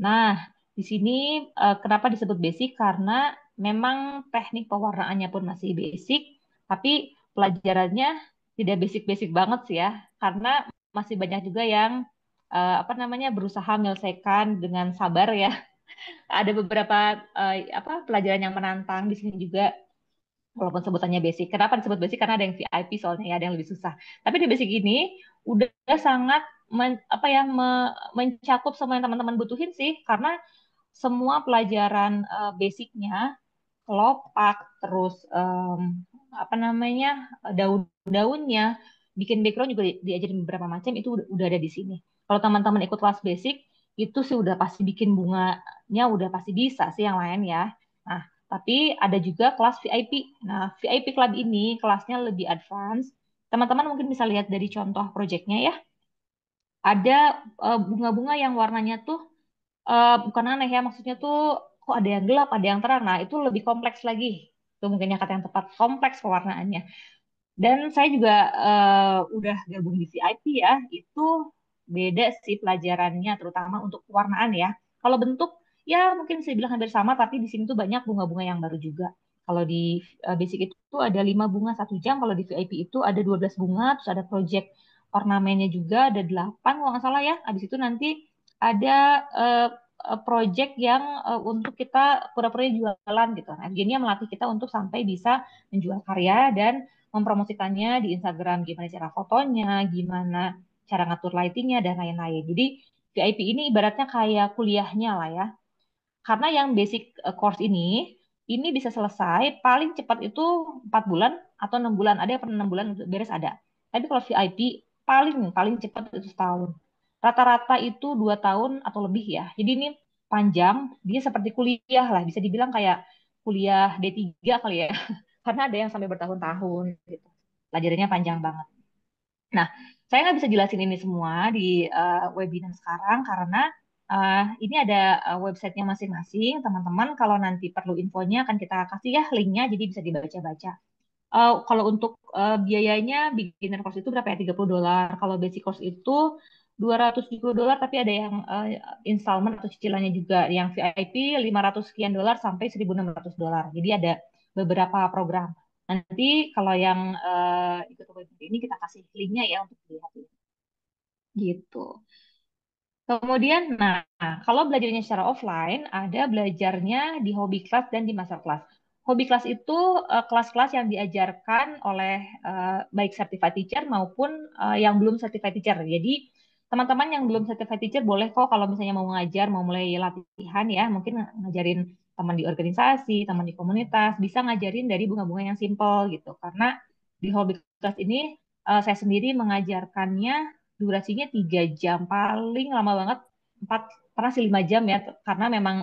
Nah, di sini kenapa disebut basic? Karena memang teknik pewarnaannya pun masih basic, tapi pelajarannya tidak basic-basic banget sih ya, karena masih banyak juga yang apa namanya berusaha menyelesaikan dengan sabar ya. Ada beberapa apa pelajaran yang menantang di sini juga, walaupun sebutannya basic. Kenapa disebut basic? Karena ada yang VIP soalnya ya, ada yang lebih susah. Tapi di basic ini udah sangat apa ya mencakup semua yang teman-teman butuhin sih, karena semua pelajaran basicnya, kelopak, terus apa namanya daun-daunnya, bikin background juga diajarin beberapa macam itu udah ada di sini. Kalau teman-teman ikut kelas basic itu sih udah pasti bikin bunganya udah pasti bisa sih yang lain ya. Nah, tapi ada juga kelas VIP. Nah, VIP Club ini kelasnya lebih advance. Teman-teman mungkin bisa lihat dari contoh projectnya ya. Ada bunga-bunga yang warnanya tuh bukan aneh ya, maksudnya tuh kok ada yang gelap, ada yang terang. Nah, itu lebih kompleks lagi. Itu mungkin ya kata yang tepat, kompleks pewarnaannya. Dan saya juga udah gabung di VIP ya, itu beda sih pelajarannya, terutama untuk pewarnaan ya. Kalau bentuk, ya mungkin saya bilang hampir sama, tapi di sini tuh banyak bunga-bunga yang baru juga. Kalau di basic itu ada 5 bunga 1 jam, kalau di VIP itu ada 12 bunga, terus ada project ornamennya juga, ada 8 kalau nggak salah ya. Habis itu nanti ada project yang untuk kita pura-pura jualan gitu. Nah, Genia melatih kita untuk sampai bisa menjual karya dan mempromosikannya di Instagram, gimana cara fotonya, gimana cara ngatur lightingnya, dan lain-lain. Jadi VIP ini ibaratnya kayak kuliahnya lah ya. Karena yang basic course ini ini bisa selesai paling cepat itu 4 bulan atau 6 bulan. Ada yang pernah 6 bulan beres ada. Tapi kalau VIP paling paling cepat itu setahun. Rata-rata itu 2 tahun atau lebih ya. Jadi ini panjang, dia seperti kuliah lah. Bisa dibilang kayak kuliah D3 kali ya. Karena ada yang sampai bertahun-tahun gitu. Pelajarannya panjang banget. Nah, saya nggak bisa jelasin ini semua di webinar sekarang karena ini ada websitenya masing-masing. Teman-teman, kalau nanti perlu infonya akan kita kasih ya linknya, jadi bisa dibaca-baca. Kalau untuk biayanya beginner course itu berapa ya? $30. Kalau basic course itu $270, tapi ada yang installment atau cicilannya juga. Yang VIP $500 sekian sampai $1.600. Jadi ada beberapa program. Nanti kalau yang ikut webinar ini kita kasih linknya ya untuk dilihat gitu. Kemudian, nah, kalau belajarnya secara offline, ada belajarnya di hobby class dan di master class. Hobby class itu kelas-kelas yang diajarkan oleh baik certified teacher maupun yang belum certified teacher. Jadi, teman-teman yang belum certified teacher boleh kok kalau misalnya mau ngajar, mau mulai latihan ya, mungkin ngajarin teman di organisasi, teman di komunitas, bisa ngajarin dari bunga-bunga yang simple gitu. Karena di hobby class ini saya sendiri mengajarkannya durasinya 3 jam paling lama banget 4 pernah sih 5 jam ya karena memang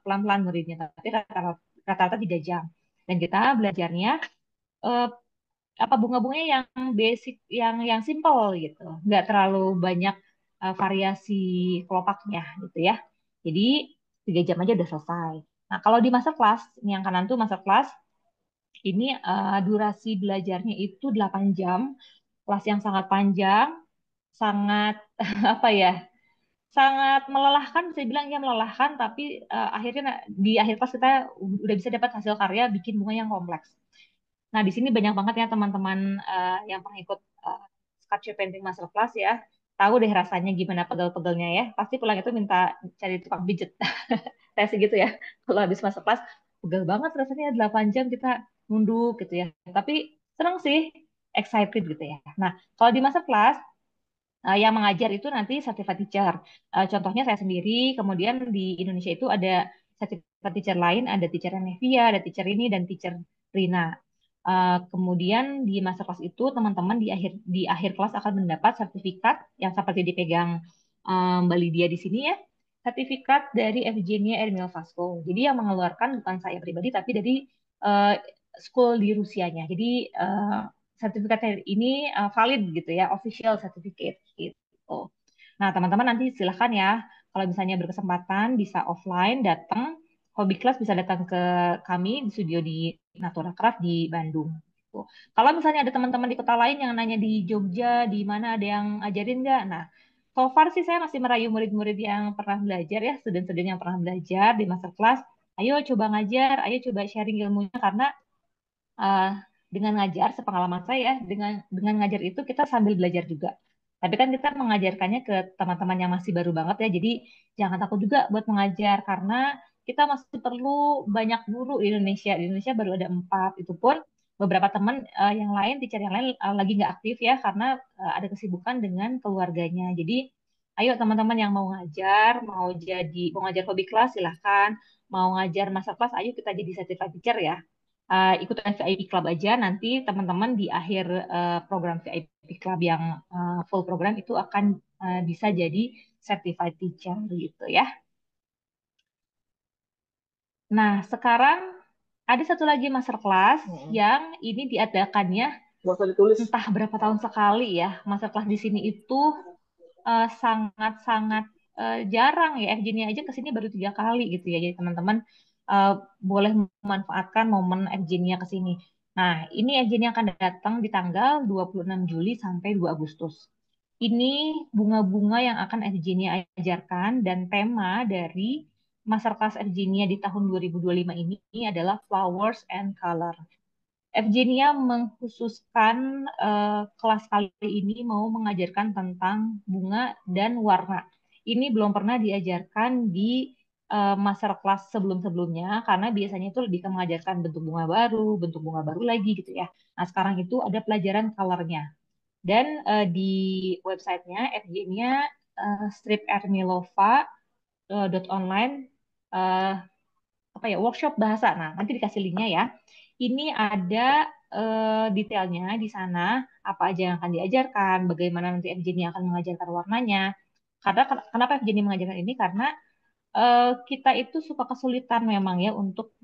pelan-pelan muridnya tapi rata-rata 3 jam dan kita belajarnya eh, apa bunga-bunganya yang basic yang simple gitu nggak terlalu banyak variasi kelopaknya gitu ya jadi 3 jam aja udah selesai. Nah kalau di master class ini yang kanan tuh master class ini durasi belajarnya itu 8 jam kelas yang sangat panjang sangat apa ya sangat melelahkan bisa dibilang ya melelahkan tapi akhirnya di akhir kelas kita udah bisa dapat hasil karya bikin bunga yang kompleks. Nah di sini banyak banget ya teman-teman yang pernah ikut sculpture painting masterclass ya tahu deh rasanya gimana pegel-pegelnya ya pasti pulang itu minta cari tukang pijet saya sih gitu ya kalau habis masterclass pegel banget rasanya 8 jam kita nunduk gitu ya tapi seneng sih excited gitu ya. Nah kalau di masterclass yang mengajar itu nanti certified teacher. Contohnya saya sendiri, kemudian di Indonesia itu ada certified teacher lain, ada teacher Nevia, ada teacher ini dan teacher Rina. Kemudian di masa kelas itu teman-teman di akhir kelas akan mendapat sertifikat yang seperti dipegang Mbak Lydia di sini ya, sertifikat dari Evgenia Ermil Vasco. Jadi yang mengeluarkan bukan saya pribadi tapi dari eh, school di Rusianya. Jadi eh, sertifikat ini valid gitu ya, official certificate gitu. Nah, teman-teman nanti silahkan ya, kalau misalnya berkesempatan bisa offline datang, Hobby Class bisa datang ke kami di studio di Natura Craft di Bandung. Gitu. Kalau misalnya ada teman-teman di kota lain yang nanya di Jogja, di mana ada yang ngajarin nggak? Nah, so far sih saya masih merayu murid-murid yang pernah belajar ya, student-student yang pernah belajar di masterclass. Ayo coba ngajar, ayo coba sharing ilmunya karena uh, dengan ngajar, sepengalaman saya, dengan ngajar itu kita sambil belajar juga. Tapi kan kita mengajarkannya ke teman-teman yang masih baru banget ya. Jadi jangan takut juga buat mengajar karena kita masih perlu banyak guru di Indonesia. Di Indonesia baru ada 4. Itu pun beberapa teman yang lain, teacher yang lain lagi nggak aktif ya karena ada kesibukan dengan keluarganya. Jadi ayo teman-teman yang mau ngajar, mau ngajar hobi kelas silahkan. Mau ngajar masa kelas, ayo kita jadi certified teacher ya ikutan VIP Club aja nanti teman-teman di akhir program VIP Club yang full program itu akan bisa jadi certified teacher gitu ya. Nah, sekarang ada satu lagi masterclass yang ini diadakannya Nggak usah ditulis. entah berapa tahun sekali ya. Masterclass di sini itu sangat-sangat jarang ya. FJ-nya aja ke sini baru 3 kali gitu ya. Jadi teman-teman eh, boleh memanfaatkan momen FJ-nya ke sini. Nah, ini FJ-nya akan datang di tanggal 26 Juli sampai 2 Agustus. Ini bunga-bunga yang akan FJ-nya ajarkan dan tema dari Masterclass FJ-nya di tahun 2025 ini adalah Flowers and Color. Evgenia mengkhususkan kelas kali ini mau mengajarkan tentang bunga dan warna. Ini belum pernah diajarkan di master kelas sebelum-sebelumnya karena biasanya itu lebih ke mengajarkan bentuk bunga baru lagi gitu ya. Nah, sekarang itu ada pelajaran colornya. Dan di websitenya Evgenia stripermilova.online apa ya workshop bahasa. Nah, nanti dikasih linknya ya. Ini ada detailnya di sana, apa aja yang akan diajarkan, bagaimana nanti FJ akan mengajarkan warnanya. Karena kenapa FJ mengajarkan ini? Karena kita itu suka kesulitan memang ya untuk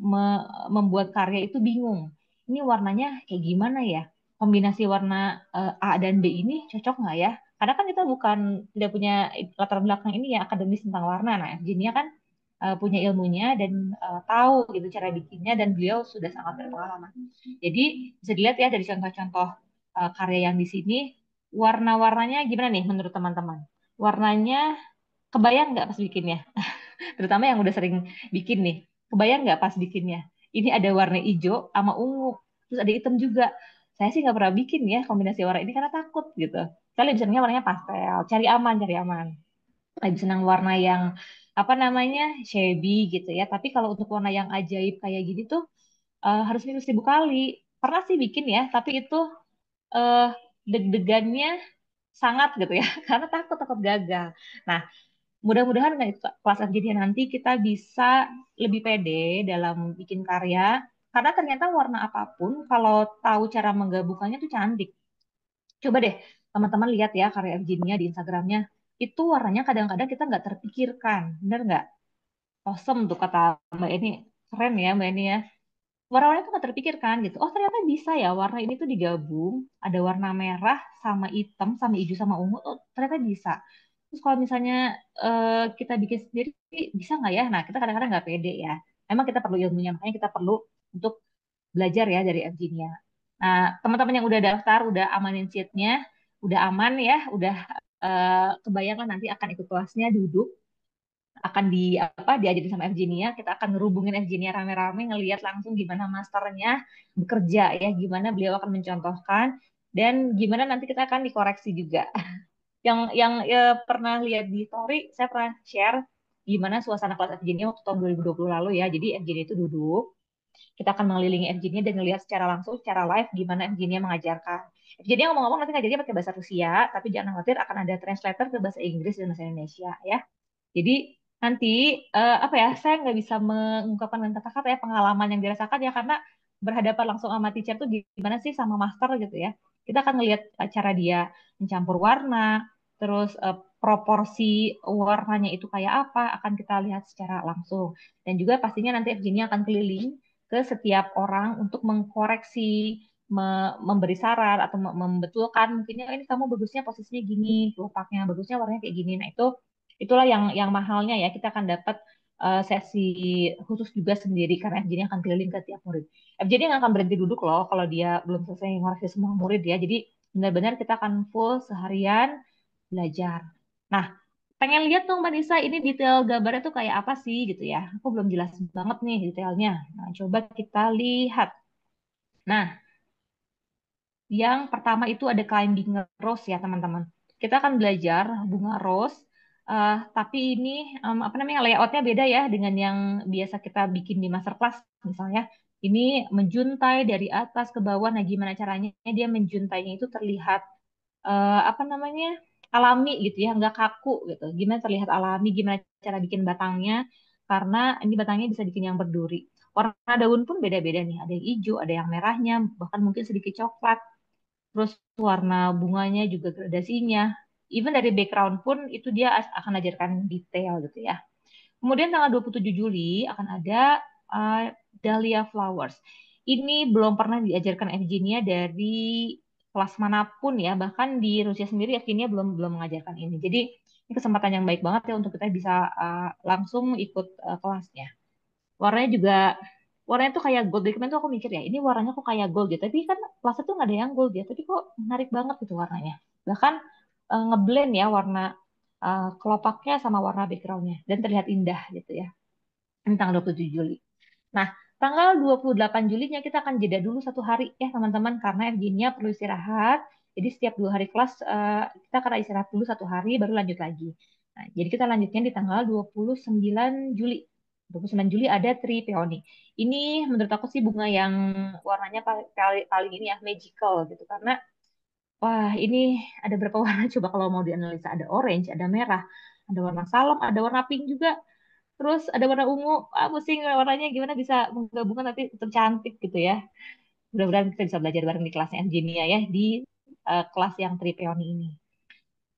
membuat karya itu bingung. Ini warnanya kayak gimana ya? Kombinasi warna A dan B ini cocok nggak ya? Karena kan kita bukan tidak punya latar belakang ini ya akademis tentang warna. Nah, Virginia kan punya ilmunya dan tahu gitu cara bikinnya dan beliau sudah sangat berpengalaman. Jadi bisa dilihat ya dari contoh-contoh karya yang di sini warna-warnanya gimana nih menurut teman-teman? Warnanya kebayang nggak pas bikinnya? Terutama yang udah sering bikin nih. Kebayang nggak pas bikinnya? Ini ada warna hijau sama ungu, terus ada hitam juga. Saya sih nggak pernah bikin ya kombinasi warna ini karena takut gitu. Saya lebih senangnya warnanya pastel, cari aman, cari aman. Lebih senang warna yang apa namanya shabby gitu ya. Tapi kalau untuk warna yang ajaib kayak gini tuh harus minum 1000 kali. Pernah sih bikin ya, tapi itu eh, deg-degannya sangat gitu ya, karena takut takut gagal. Nah, mudah-mudahan dengan kelas FGD nanti kita bisa lebih pede dalam bikin karya. Karena ternyata warna apapun, kalau tahu cara menggabungkannya tuh cantik. Coba deh teman-teman lihat ya karya FGD-nya di Instagramnya. Itu warnanya kadang-kadang kita nggak terpikirkan. Bener nggak? Awesome tuh kata Mbak ini. Keren ya Mbak ini ya. Warna-warna itu nggak terpikirkan gitu. Oh ternyata bisa ya warna ini tuh digabung. Ada warna merah sama hitam sama hijau sama ungu. Oh ternyata bisa. Terus kalau misalnya kita bikin sendiri bisa nggak ya? Nah kita kadang-kadang nggak pede ya. Emang kita perlu ilmunya makanya kita perlu untuk belajar ya dari FG-nya. Nah teman-teman yang udah daftar, udah amanin sheet-nya, udah aman ya, udah kebayangkan nanti akan ikut kelasnya duduk akan di apa diajarin sama Evgenia, kita akan ngerubungin Evgenia rame-rame ngelihat langsung gimana masternya bekerja ya, gimana beliau akan mencontohkan dan gimana nanti kita akan dikoreksi juga. Yang pernah lihat di story, saya pernah share gimana suasana kelas Evgenia waktu tahun 2020 lalu ya. Jadi Evgenia itu duduk, kita akan mengelilingi Evgenia dan ngelihat secara langsung, secara live gimana Evgenia mengajarkan. Evgenia ngomong-ngomong nanti ngajarnya pakai bahasa Rusia, tapi jangan khawatir akan ada translator ke bahasa Inggris dan bahasa Indonesia ya. Jadi nanti apa ya, saya nggak bisa mengungkapkan dengan kata-kata ya pengalaman yang dirasakan ya karena berhadapan langsung sama teacher tuh gimana sih sama master gitu ya. Kita akan ngelihat cara dia mencampur warna, terus proporsi warnanya itu kayak apa akan kita lihat secara langsung. Dan juga pastinya nanti FG-nya akan keliling ke setiap orang untuk mengkoreksi, memberi saran atau membetulkan mungkinnya ini kamu bagusnya posisinya gini, kelopaknya bagusnya warnanya kayak gini. Nah, itulah yang mahalnya ya. Kita akan dapat sesi khusus juga sendiri karena FJ-nya akan keliling ke tiap murid. FJ-nya nggak akan berhenti duduk loh kalau dia belum selesai ngoreksi semua murid ya. Jadi benar-benar kita akan full seharian belajar. Nah, pengen lihat dong Mbak Nisa ini detail gambarnya tuh kayak apa sih gitu ya. Aku belum jelas banget nih detailnya. Nah, coba kita lihat. Nah, yang pertama itu ada climbing rose ya teman-teman. Kita akan belajar bunga rose, tapi ini apa namanya layoutnya beda ya dengan yang biasa kita bikin di masterclass. Misalnya ini menjuntai dari atas ke bawah. Nah, gimana caranya dia menjuntainya itu terlihat apa namanya alami gitu ya, nggak kaku gitu. Gimana terlihat alami, gimana cara bikin batangnya? Karena ini batangnya bisa bikin yang berduri. Warna daun pun beda-beda nih. Ada yang hijau, ada yang merahnya, bahkan mungkin sedikit coklat. Terus warna bunganya juga gradasinya. Even dari background pun itu dia akan ajarkan detail gitu ya. Kemudian tanggal 27 Juli akan ada uh, Dahlia Flowers. Ini belum pernah diajarkan Evgenia dari kelas manapun ya. Bahkan di Rusia sendiri Evgenia belum belum mengajarkan ini. Jadi ini kesempatan yang baik banget ya untuk kita bisa langsung ikut kelasnya. Warnanya juga warnanya tuh kayak gold. Dari kemarin tuh aku mikir ya, ini warnanya kok kayak gold ya. Tapi kan kelasnya tuh nggak ada yang gold ya. Tapi kok menarik banget gitu warnanya. Bahkan ngeblend ya warna kelopaknya sama warna backgroundnya dan terlihat indah gitu ya. Ini tanggal 27 Juli. Nah, tanggal 28 Julinya kita akan jeda dulu 1 hari ya teman-teman karena FG-nya perlu istirahat. Jadi setiap 2 hari kelas kita akan istirahat dulu 1 hari baru lanjut lagi. Nah, jadi kita lanjutnya di tanggal 29 Juli. 29 Juli ada Tri Peony. Ini menurut aku sih bunga yang warnanya paling ini ya magical gitu karena wah ini ada berapa warna coba kalau mau dianalisa ada orange, ada merah, ada warna salem, ada warna pink juga. terus ada warna ungu, pusing warnanya gimana bisa menggabungkan nanti tercantik gitu ya. Mudah-mudahan kita bisa belajar bareng di kelasnya Evgenia ya, di kelas yang tri peoni ini.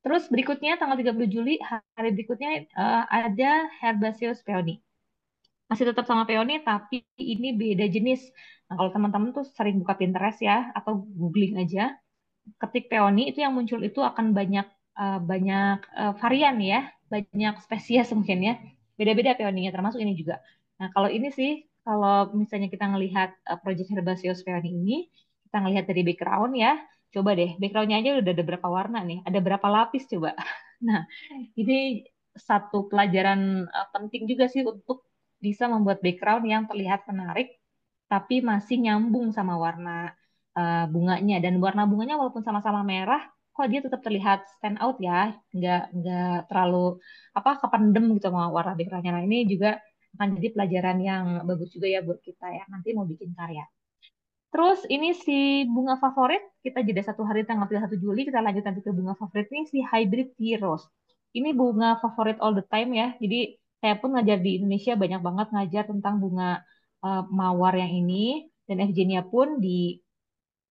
Terus berikutnya tanggal 30 Juli, hari berikutnya ada Herbaceous peony. Masih tetap sama peony, tapi ini beda jenis. Nah, kalau teman-teman tuh sering buka Pinterest ya, atau googling aja, ketik peony itu yang muncul itu akan banyak banyak varian ya, banyak spesies mungkin ya. Beda-beda peoninya, termasuk ini juga. Nah, kalau ini sih, kalau misalnya kita ngelihat Project Herbaceous peony ini, kita ngelihat dari background ya, coba deh, backgroundnya aja udah ada berapa warna nih, ada berapa lapis coba. Nah, ini satu pelajaran penting juga sih untuk bisa membuat background yang terlihat menarik, tapi masih nyambung sama warna bunganya. Dan warna bunganya walaupun sama-sama merah, kok dia tetap terlihat stand out ya, nggak terlalu apa kependem gitu sama warna backgroundnya. Nah, ini juga akan jadi pelajaran yang bagus juga ya buat kita ya nanti mau bikin karya. Terus ini si bunga favorit, kita jeda satu hari tanggal 31 Juli, kita lanjut nanti ke bunga favorit ini si hybrid tea rose. Ini bunga favorit all the time ya. Jadi saya pun ngajar di Indonesia banyak banget ngajar tentang bunga mawar yang ini. Dan Evgenia pun di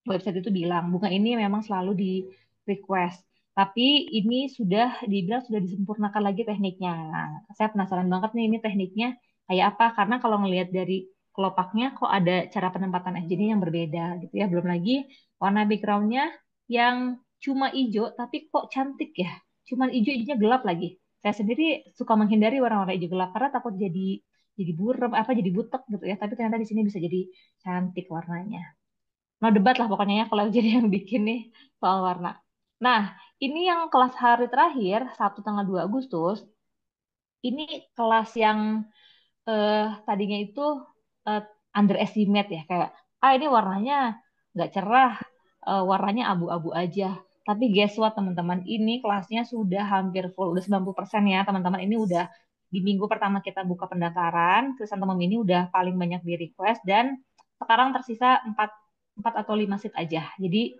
website itu bilang bunga ini memang selalu di request. Tapi ini sudah dibilang sudah disempurnakan lagi tekniknya. Nah, saya penasaran banget nih ini tekniknya kayak apa? Karena kalau ngelihat dari kelopaknya kok ada cara penempatan FJ yang berbeda gitu ya. Belum lagi warna backgroundnya yang cuma hijau tapi kok cantik ya. Cuman hijau-hijaunya gelap lagi. Saya sendiri suka menghindari warna-warna hijau gelap karena takut jadi burem apa jadi butek gitu ya. Tapi ternyata di sini bisa jadi cantik warnanya. No debat lah pokoknya ya kalau jadi yang bikin nih soal warna. Nah, ini yang kelas hari terakhir, Sabtu tanggal 2 Agustus, ini kelas yang tadinya itu eh, underestimate ya, kayak, ini warnanya nggak cerah, warnanya abu-abu aja. Tapi guess what teman-teman, ini kelasnya sudah hampir full, udah 90% ya teman-teman. Ini udah di minggu pertama kita buka pendaftaran, Krisantemum ini udah paling banyak di request, dan sekarang tersisa 4, 4 atau 5 seat aja. Jadi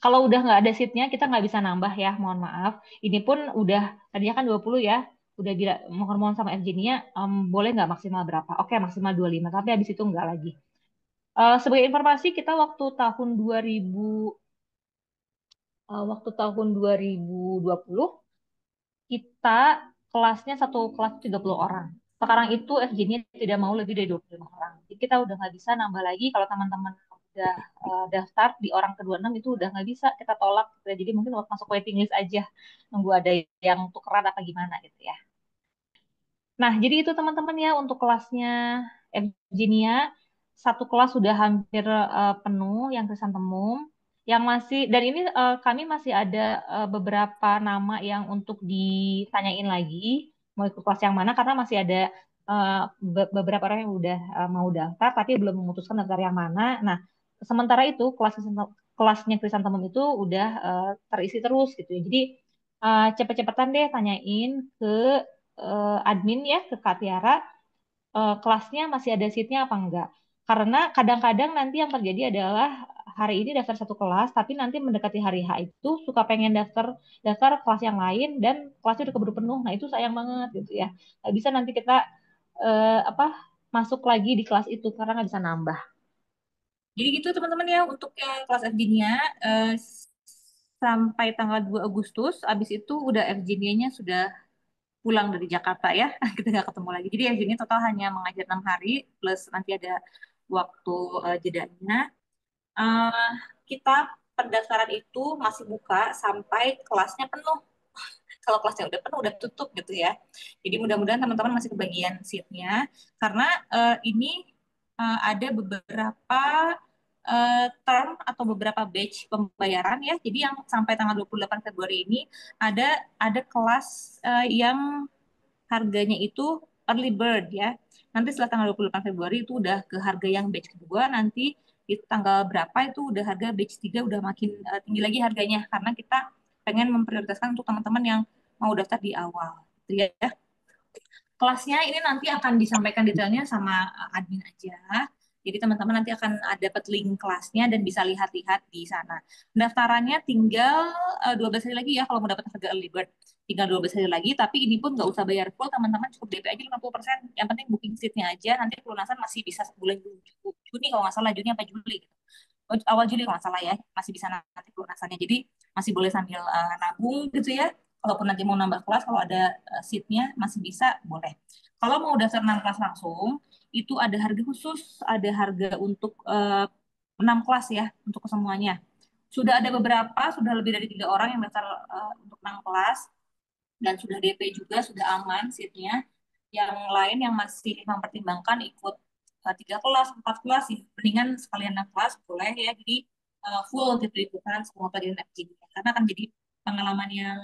kalau udah nggak ada seatnya, kita nggak bisa nambah ya, mohon maaf. Ini pun udah, tadinya kan 20 ya, udah bila mohon-mohon sama Evgenia, boleh nggak maksimal berapa? Oke, maksimal 25, tapi habis itu nggak lagi. Sebagai informasi, kita waktu tahun 2020 kita kelasnya satu kelas 30 orang. Sekarang itu FJ-nya tidak mau lebih dari 25 orang. Jadi kita udah nggak bisa nambah lagi. Kalau teman-teman udah daftar di orang ke-26 itu udah nggak bisa, kita tolak gitu ya. Jadi mungkin waktu masuk waiting list aja, nunggu ada yang tukeran apa gimana gitu ya. Nah, jadi itu teman-teman ya untuk kelasnya Evgenia. Satu kelas sudah hampir penuh yang krisantemum. Yang masih, dan ini kami masih ada beberapa nama yang untuk ditanyain lagi mau ikut kelas yang mana karena masih ada beberapa orang yang udah mau daftar tapi belum memutuskan daftar yang mana. Nah, sementara itu kelasnya krisantemum itu udah terisi terus gitu ya. Jadi cepet-cepetan deh tanyain ke admin ya ke Kak Tiara, kelasnya masih ada seatnya apa enggak. Karena kadang-kadang nanti yang terjadi adalah hari ini daftar satu kelas, tapi nanti mendekati hari H itu suka pengen daftar daftar kelas yang lain dan kelasnya udah keburu penuh. Nah itu sayang banget gitu ya. Nggak bisa nanti kita apa masuk lagi di kelas itu karena nggak bisa nambah. Jadi gitu teman-teman ya untuk yang kelas FG-nya sampai tanggal 2 Agustus, abis itu udah FG-nya sudah pulang dari Jakarta ya, kita nggak ketemu lagi. Jadi FG ini total hanya mengajar 6 hari, plus nanti ada waktu jedanya. Eh, kita pendaftaran itu masih buka sampai kelasnya penuh. Kalau kelasnya udah penuh, udah tutup gitu ya. Jadi mudah-mudahan teman-teman masih kebagian seatnya, karena ini ada beberapa term atau beberapa batch pembayaran ya. Jadi yang sampai tanggal 28 Februari ini ada kelas yang harganya itu early bird ya. Nanti setelah tanggal 28 Februari itu udah ke harga yang batch kedua, nanti di tanggal berapa itu udah harga batch 3 udah makin tinggi lagi harganya karena kita pengen memprioritaskan untuk teman-teman yang mau daftar di awal. Gitu ya. Kelasnya ini nanti akan disampaikan detailnya sama admin aja. Jadi teman-teman nanti akan dapat link kelasnya dan bisa lihat-lihat di sana. Pendaftarannya tinggal 12 hari lagi ya kalau mau dapat harga early bird. Tinggal 12 hari lagi, tapi ini pun nggak usah bayar full, teman-teman cukup DP aja 50%. Yang penting booking seatnya aja, nanti pelunasan masih bisa bulan Juni kalau nggak salah, Juni apa Juli gitu. Awal Juli kalau nggak salah ya, masih bisa nanti pelunasannya. Jadi masih boleh sambil nabung gitu ya. Kalaupun nanti mau nambah kelas, kalau ada seatnya masih bisa, boleh. Kalau mau daftar 6 kelas langsung, itu ada harga khusus, ada harga untuk 6 kelas ya, untuk kesemuanya. Sudah ada beberapa, sudah lebih dari 3 orang yang daftar untuk 6 kelas, dan sudah DP juga, sudah aman seatnya. Yang lain yang masih mempertimbangkan ikut 3 kelas, 4 kelas, sih mendingan sekalian 6 kelas boleh ya. Jadi full gitu ikutan semua pelajaran FGD. Karena akan jadi pengalaman yang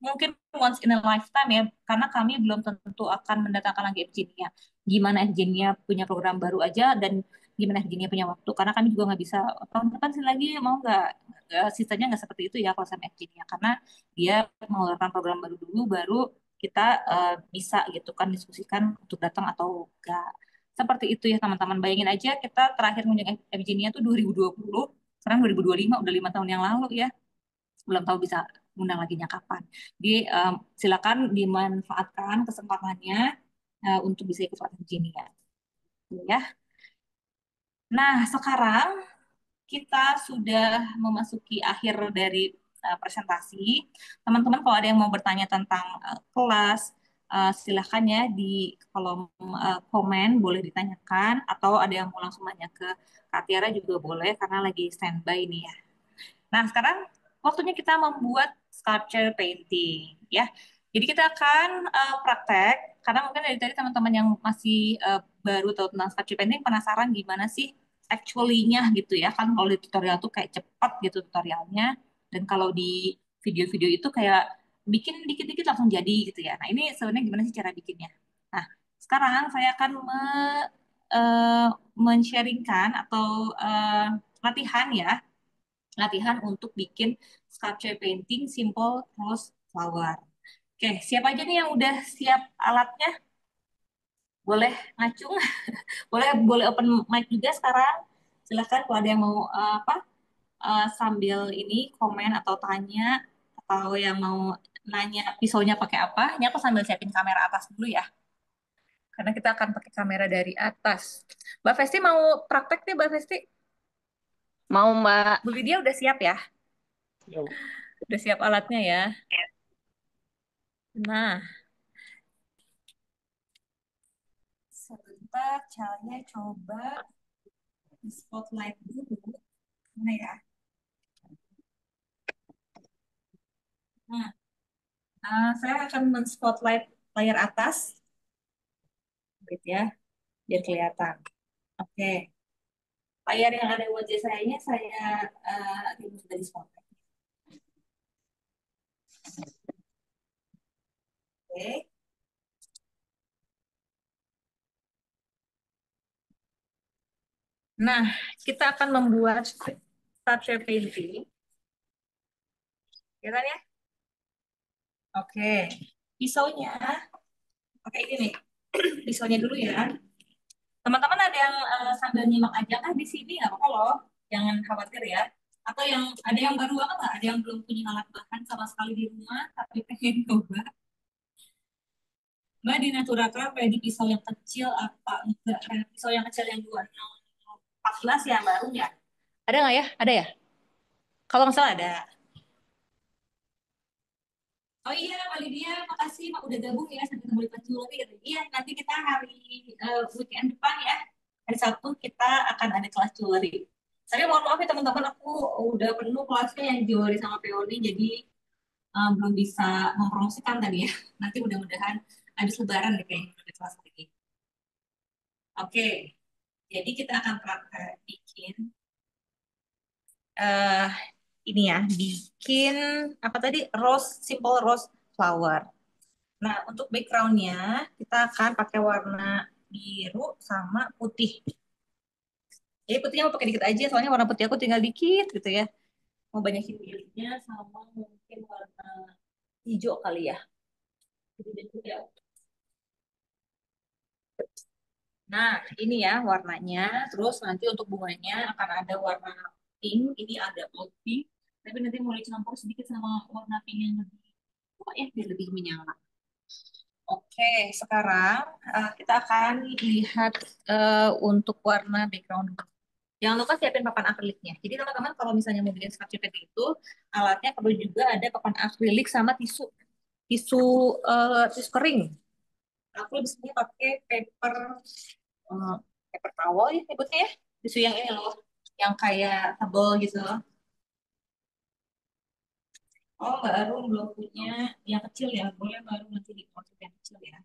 mungkin once in a lifetime ya. Karena kami belum tentu akan mendatangkan lagi FGD-nya. Gimana FGD-nya punya program baru aja dan gimana FGD-nya punya waktu. Karena kami juga nggak bisa tahun depan sih lagi mau nggak, sistemnya nggak seperti itu ya kalau sama FGD-nya. Karena dia mengeluarkan program baru dulu, baru kita bisa gitu kan diskusikan untuk datang atau enggak. Seperti itu ya teman-teman. Bayangin aja kita terakhir ngunjung Virginia tuh 2020, sekarang 2025, udah 5 tahun yang lalu ya. Belum tahu bisa undang lagi kapan. Jadi silakan dimanfaatkan kesempatannya untuk bisa ikut Virginia. Ya. Nah, sekarang kita sudah memasuki akhir dari presentasi. Teman-teman kalau ada yang mau bertanya tentang kelas, silahkan ya di kolom komen boleh ditanyakan, atau ada yang mau langsung nanya ke Kak Tiara juga boleh karena lagi standby nih ya. Nah, sekarang waktunya kita membuat sculpture painting ya. Jadi kita akan praktek, karena mungkin dari tadi teman-teman yang masih baru tahu tentang sculpture painting penasaran gimana sih actually-nya gitu ya. Kan kalau di tutorial tuh kayak cepat gitu tutorialnya, dan kalau di video-video itu kayak bikin dikit-dikit langsung jadi gitu ya. Nah, ini sebenarnya gimana sih cara bikinnya? Nah, sekarang saya akan eh, men-sharingkan atau latihan ya, latihan untuk bikin sculpture painting simple rose flower. Oke, siapa aja nih yang udah siap alatnya? Boleh ngacung, boleh boleh open mic juga sekarang. Silahkan kalau ada yang mau sambil ini komen atau tanya, atau yang mau nanya pisaunya pakai apa. Ini aku sambil siapin kamera atas dulu ya, karena kita akan pakai kamera dari atas. Mbak Festi mau praktek nih, Mbak Festi. Mau Mbak. Bu Lydia udah siap ya? Udah siap alatnya ya? Nah, sebentar, caranya coba di spotlight dulu. Mana ya? Nah, saya akan men-spotlight layar atas, gitu ya, biar kelihatan. Oke, layar yang ada wajah saya remove dari spotlight. Oke. Nah, kita akan membuat sculpture painting, ya kan ya? Oke, pisaunya pakai ini nih, pisaunya dulu ya. Teman-teman ada yang sambil nyimak aja kah di sini? Nggak apa-apa loh, jangan khawatir ya. Atau yang ada yang baru banget nggak? Ada yang belum punya alat bahan sama sekali di rumah, tapi pengen coba. Mbak di Naturakan kayak di pisau yang kecil apa enggak? Kayak pisau yang kecil yang 2014 ya baru ya? Ada nggak ya? Ada ya? Kalau nggak salah ada. Oh iya, Mbak Lydia, makasih Mbak udah gabung ya sampai ketemu di kelas jewelry. Iya, nanti kita hari weekend depan ya, hari Sabtu kita akan ada kelas jewelry. Tapi mohon maaf ya teman-teman, aku udah penuh kelasnya yang jewelry sama peony, jadi belum bisa mempromosikan tadi ya. Nanti mudah-mudahan habis lebaran deh kayaknya ada kelas lagi. Oke, jadi kita akan praktek bikin eh ini ya, bikin apa tadi? Rose, simple rose flower. Nah, untuk backgroundnya kita akan pakai warna biru sama putih. Jadi putihnya mau pakai dikit aja, soalnya warna putih aku tinggal dikit gitu ya. Mau banyakin birunya sama mungkin warna hijau kali ya. Gitu deh, ya. Nah, ini ya warnanya. Terus nanti untuk bunganya akan ada warna pink. Ini ada oat pink. Tapi nanti mau dicampur sedikit sama warna pink yang lebih tua ya, biar lebih menyala. Oke, sekarang kita akan lihat untuk warna background. Jangan lupa siapin papan akriliknya. Jadi teman-teman kalau misalnya mau bikin sketch itu, alatnya perlu juga ada papan akrilik sama tisu, tisu tisu kering. Aku di sini pakai eh, paper towel ya nyebutnya ya, tisu yang ini loh, yang kayak tebel gitu. Oh, Mbak Arum belum punya yang kecil ya, boleh Mbak Arum nanti di order yang kecil ya.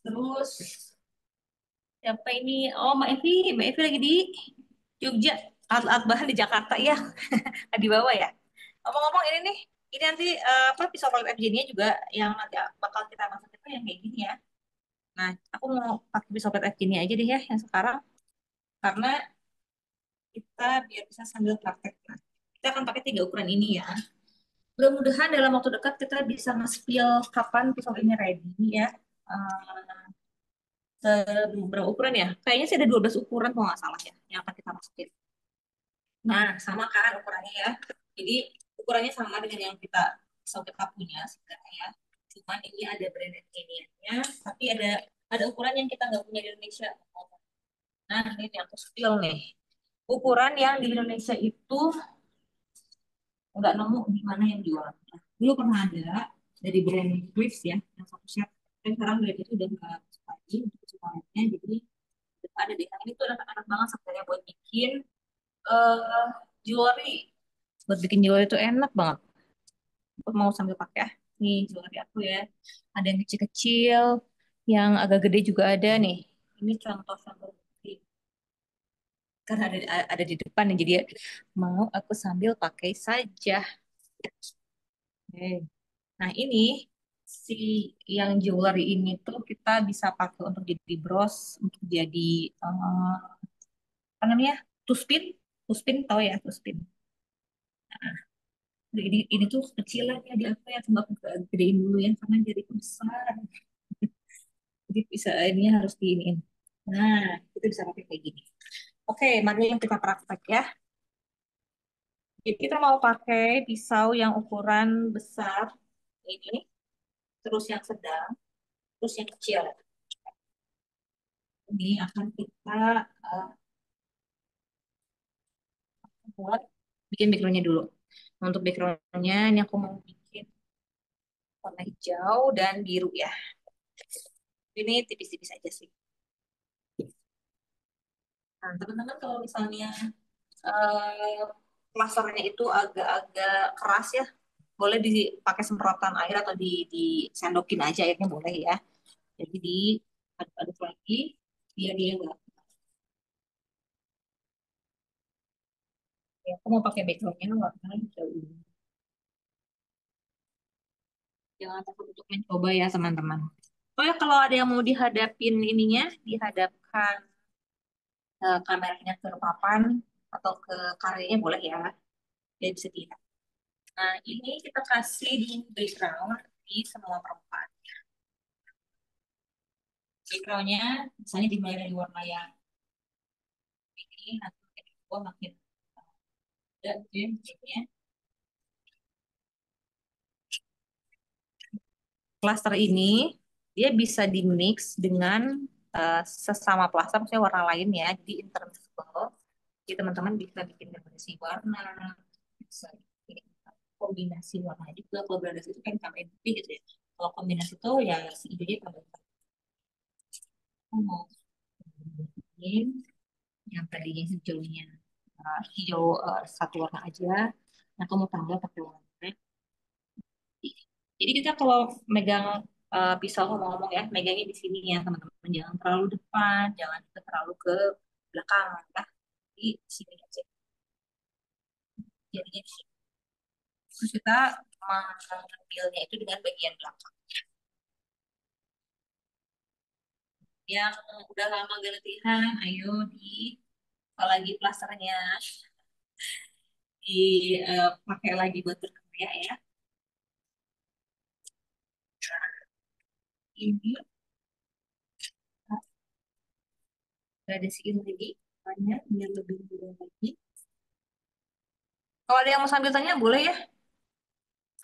Terus siapa ini? Oh, Mbak Evi lagi di Jogja. Alat-alat bahan di Jakarta ya, di bawah ya. Ngomong-ngomong ini nih, ini nanti apa pisau palet FJ-nya juga yang nanti bakal kita masak itu yang kayak gini ya. Nah, aku mau pakai pisau palet FJ-nya aja deh ya yang sekarang karena kita biar bisa sambil praktek. Nah, kita akan pakai 3 ukuran ini ya. Mudah-mudahan dalam waktu dekat kita bisa nge-spill kapan pisau ini ready ya. Eh, berapa ukuran ya? Kayaknya sih ada 12 ukuran kalau nggak salah ya yang akan kita masukin. Nah, sama kan ukurannya ya. Jadi ukurannya sama dengan yang kita punya sebenarnya ya. Cuman ini ada branded ininya, tapi ada ukuran yang kita nggak punya di Indonesia. Nah, ini aku spill nih. Ukuran yang di Indonesia itu nggak nemu di mana yang jual. Nah, dulu pernah ada dari brand Chris ya, yang satu set. Dan sekarang brand itu udah nggak lagi untuk semuanya. Jadi ada deh. Nah, ini tuh anak-anak banget sebenarnya buat bikin eh jewelry. Buat bikin jewelry itu enak banget. Aku mau sambil pakai nih jewelry aku ya. Ada yang kecil-kecil, yang agak gede juga ada nih. Ini contoh-contoh bukti. Karena ada di depan nih, jadi mau aku sambil pakai saja. Oke. Nah ini si yang jewelry ini tuh kita bisa pakai untuk jadi bros, untuk jadi apa namanya? Tuspin, tuspin tahu ya tuspin. Ini tuh kecilan ya di aku ya, coba aku gedein dulu ya karena jadi besar. Jadi bisa ini harus diinin. Nah, itu bisa pakai kayak gini. Oke, mari yang kita praktek ya. Jadi kita mau pakai pisau yang ukuran besar ini, terus yang sedang, terus yang kecil. Ini akan kita uh, buat bikin backgroundnya dulu. Nah, untuk backgroundnya ini aku mau bikin warna hijau dan biru ya. Ini tipis-tipis aja sih. Nah, teman-teman kalau misalnya eh plasternya itu agak-agak keras ya, boleh dipakai semprotan air atau disendokin aja airnya boleh ya. Jadi diaduk-aduk lagi biar dia enggak. Ya, aku mau pakai backgroundnya warna hijau ini. Jangan takut untuk mencoba ya teman-teman. Oh ya kalau ada yang mau dihadapin ininya, dihadapkan kameranya ke papan atau ke karyanya boleh ya. Dia bisa dilihat. Nah ini kita kasih di background di semua perempat. Backgroundnya misalnya dimulai dari warna yang ini, nanti makin ke bawah makin ada ya. Cluster ini dia bisa dimix dengan sesama plaster, misalnya warna lain ya, jadi intermixable. Jadi teman-teman bisa bikin kombinasi warna, bisa bikin kombinasi warna juga. Kalau gradasi itu kan sampai putih gitu ya. Kalau kombinasi itu ya si hijaunya tambah. Aku mau bikin yang tadinya hijaunya hijau satu warna aja. Nah, aku mau tambah pakai warna red. Jadi kita kalau megang pisau ngomong-ngomong ya, megangnya di sini ya teman-teman. Jangan terlalu depan, jangan juga terlalu ke belakang ya. Di sini aja. Jadinya di sini. Terus kita mengambilnya itu dengan bagian belakang. Yang udah lama gak latihan, ayo kalau lagi plasternya dipakai lagi buat berkarya ya. Ini gradasiin lagi banyak biar lebih mudah lagi. Kalau ada yang mau sambil tanya boleh ya,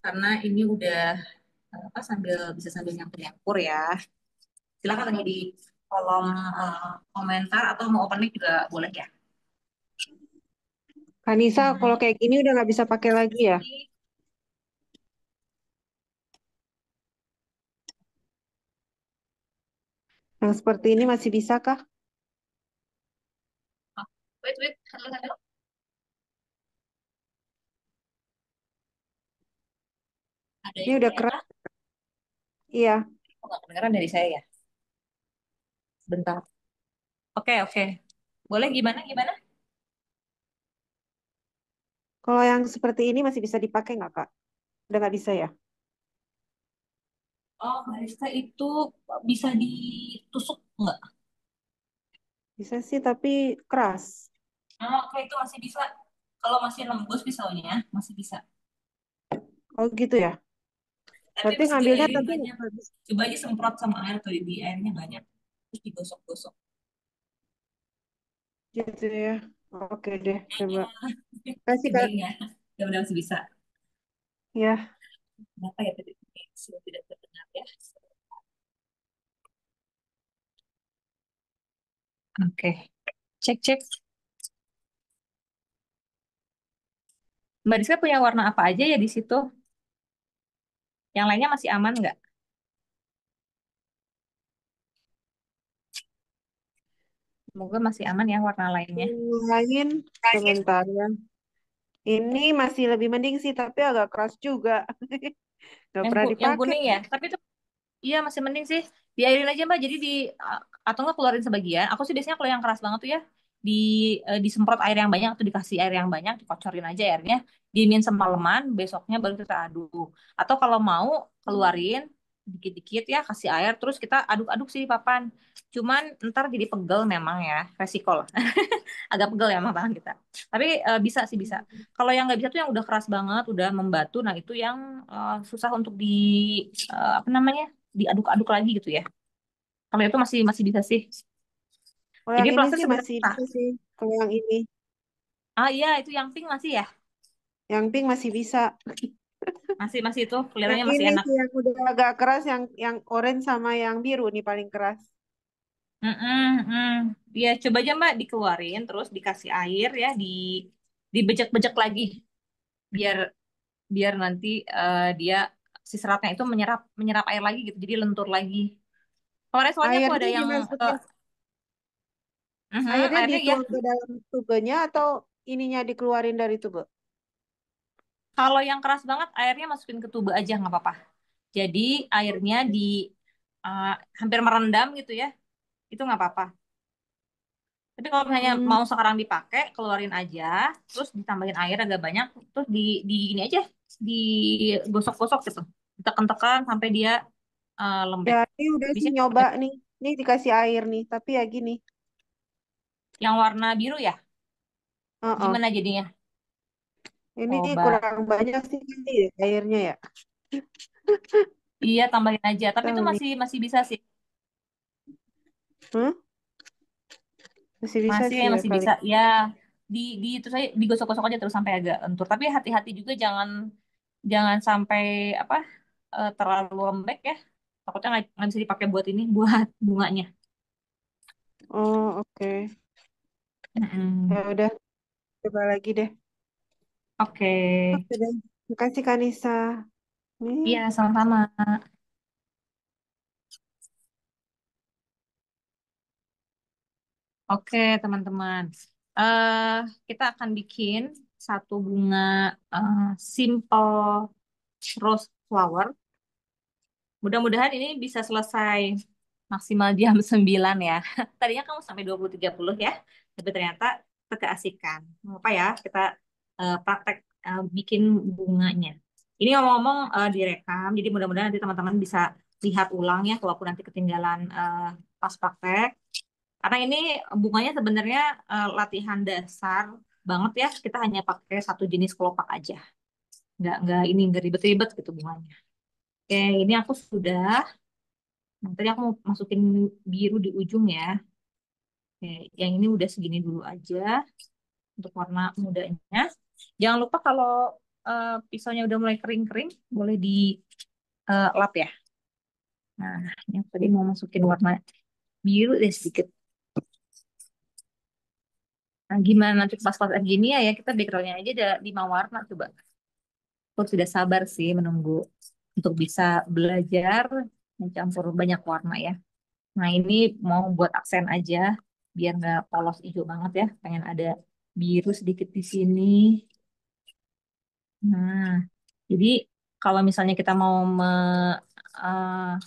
karena ini udah apa sambil bisa sambil nyampur-nyampur ya. Silakan tanya di kolom komentar atau mau open mic juga boleh ya. Kanisa, kalau Hmm. kayak gini udah nggak bisa pakai lagi ya? Yang seperti ini masih bisa kah? Oh, wait, wait, halo, halo. Ada Ini yang udah tanya keras. kah? Iya. Oh, nggak kedengeran dari saya ya. Bentar. Oke, oke. Boleh gimana, gimana? Kalau yang seperti ini masih bisa dipakai nggak, Kak? Udah nggak bisa ya? Oh, barista itu bisa ditusuk nggak? Bisa sih, tapi keras. Oh, oke, itu masih bisa. Kalau masih lembus pisaunya, masih bisa. Oh gitu ya? Tapi Berarti mesti ngambilnya diairin tapi banyak. nggak bisa Coba aja semprot sama air atau di airnya banyak. Terus digosok-gosok. gitu ya. Oke deh, coba. Kasih Kak. Cobain ya. Ya udah masih bisa. Ya, Kenapa ya tadi sudah tidak terdengar ya? Oke. Cek, cek. Mbak Rizka punya warna apa aja ya di situ? Yang lainnya masih aman nggak? Semoga masih aman ya warna lainnya. lain sebentar ya. Ini masih lebih mending sih, tapi agak keras juga. Nggak pernah Yang dipakai. kuning ya. Tapi itu iya masih mending sih. Diairin aja Mbak. Jadi atau nggak keluarin sebagian. Aku sih biasanya kalau yang keras banget tuh ya di disemprot air yang banyak atau dikasih air yang banyak, dikocorin aja airnya, diemin semalaman, besoknya baru kita aduk. Atau kalau mau keluarin dikit-dikit ya, kasih air terus kita aduk-aduk sih di papan. Cuman ntar jadi pegel memang ya, resiko lah. Agak pegel ya sama tangan kita. Tapi bisa sih bisa. Kalau yang nggak bisa tuh yang udah keras banget, udah membatu, nah itu yang susah untuk apa namanya diaduk-aduk lagi gitu ya. Kalau itu masih masih bisa sih. Kalau Jadi yang ini plaster sih sebenarnya masih bisa sih. Kalau yang ini, iya itu yang pink masih ya, yang pink masih bisa. masih masih itu Yang kelihatannya masih ini enak. sih yang udah agak keras, yang orange sama yang biru nih paling keras. Mm. Ya coba aja Mbak dikeluarin, terus dikasih air ya, dibejek-bejek lagi biar biar nanti dia si seratnya itu menyerap menyerap air lagi gitu, jadi lentur lagi. Kemarin soalnya aku ada Airnya yang dimasukin, airnya airnya ya. dituang ke dalam tubenya atau ininya dikeluarin dari tube? Kalau yang keras banget airnya masukin ke tuba aja nggak apa-apa. Jadi airnya uh, hampir merendam gitu ya, itu nggak apa-apa. Tapi kalau misalnya Hmm, mau sekarang dipakai, keluarin aja, terus ditambahin air agak banyak, terus di gini aja, digosok-gosok gitu, ditekan-tekan sampai dia ya lembek. ini udah sih Bisa nyoba nih. Nih dikasih air nih, tapi ya gini. yang warna biru ya, Heeh. gimana jadinya? Ini Coba, kurang banyak sih kayaknya ya airnya ya. iya tambahin aja, tapi itu Tahu nih. masih masih bisa sih, Hmm? Masih bisa masih sih ya masih kali. bisa. Ya, di itu saya digosok-gosok aja terus sampai agak lentur. Tapi hati-hati juga jangan jangan sampai apa terlalu lembek ya. Takutnya nggak bisa dipakai buat ini, buat bunganya. Oh, oke. Ya Mm-mm. udah, coba lagi deh. Oke, Oke deh. Makasih Kanisa. Nih. iya sama-sama. Oke, teman-teman. eh kita akan bikin satu bunga eh, simple rose flower. Mudah-mudahan ini bisa selesai maksimal jam 9 ya. Tadinya kamu sampai 20.30 ya, tapi ternyata kita keasikan. Nggak apa ya, kita praktek bikin bunganya. Ini ngomong-ngomong direkam, jadi mudah-mudahan nanti teman-teman bisa lihat ulang ya, kalaupun nanti ketinggalan pas praktek. Karena ini bunganya sebenarnya latihan dasar banget ya, kita hanya pakai satu jenis kelopak aja. Nggak ribet-ribet gitu bunganya. Oke, ini aku sudah. Nah, tadi aku mau masukin biru di ujung ya. Oke, yang ini udah segini dulu aja untuk warna mudanya. Jangan lupa kalau pisaunya udah mulai kering-kering, boleh di lap ya. Nah, yang tadi mau masukin warna biru deh sedikit. Nah, gimana nanti pas-pas gini ya, kita backgroundnya aja ada 5 warna coba. Aku sudah sabar sih menunggu untuk bisa belajar mencampur banyak warna ya. Nah, ini mau buat aksen aja biar nggak polos hijau banget ya. Pengen ada biru sedikit di sini. Nah, jadi kalau misalnya kita mau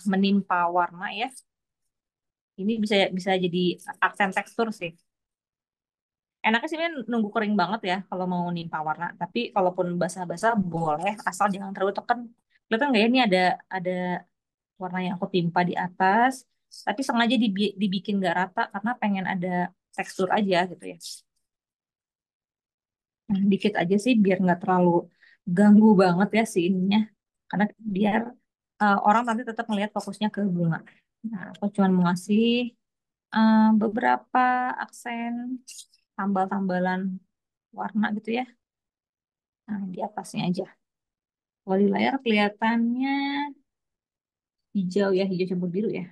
menimpa warna ya, ini bisa bisa jadi aksen tekstur sih. Enaknya sih men, nunggu kering banget ya kalau mau nimpa warna. Tapi kalaupun basah-basah boleh, asal jangan terlalu tekan. Kelihatan nggak ya ini ada warna yang aku timpa di atas, tapi sengaja dibikin nggak rata karena pengen ada tekstur aja gitu ya. Nah, dikit aja sih biar nggak terlalu ganggu banget ya si ininya, karena biar orang nanti tetap melihat fokusnya ke bunga. Nah, aku cuma mau ngasih beberapa aksen tambal-tambalan warna gitu ya. Nah, di atasnya aja. Kalau di layar kelihatannya hijau ya, hijau campur biru ya.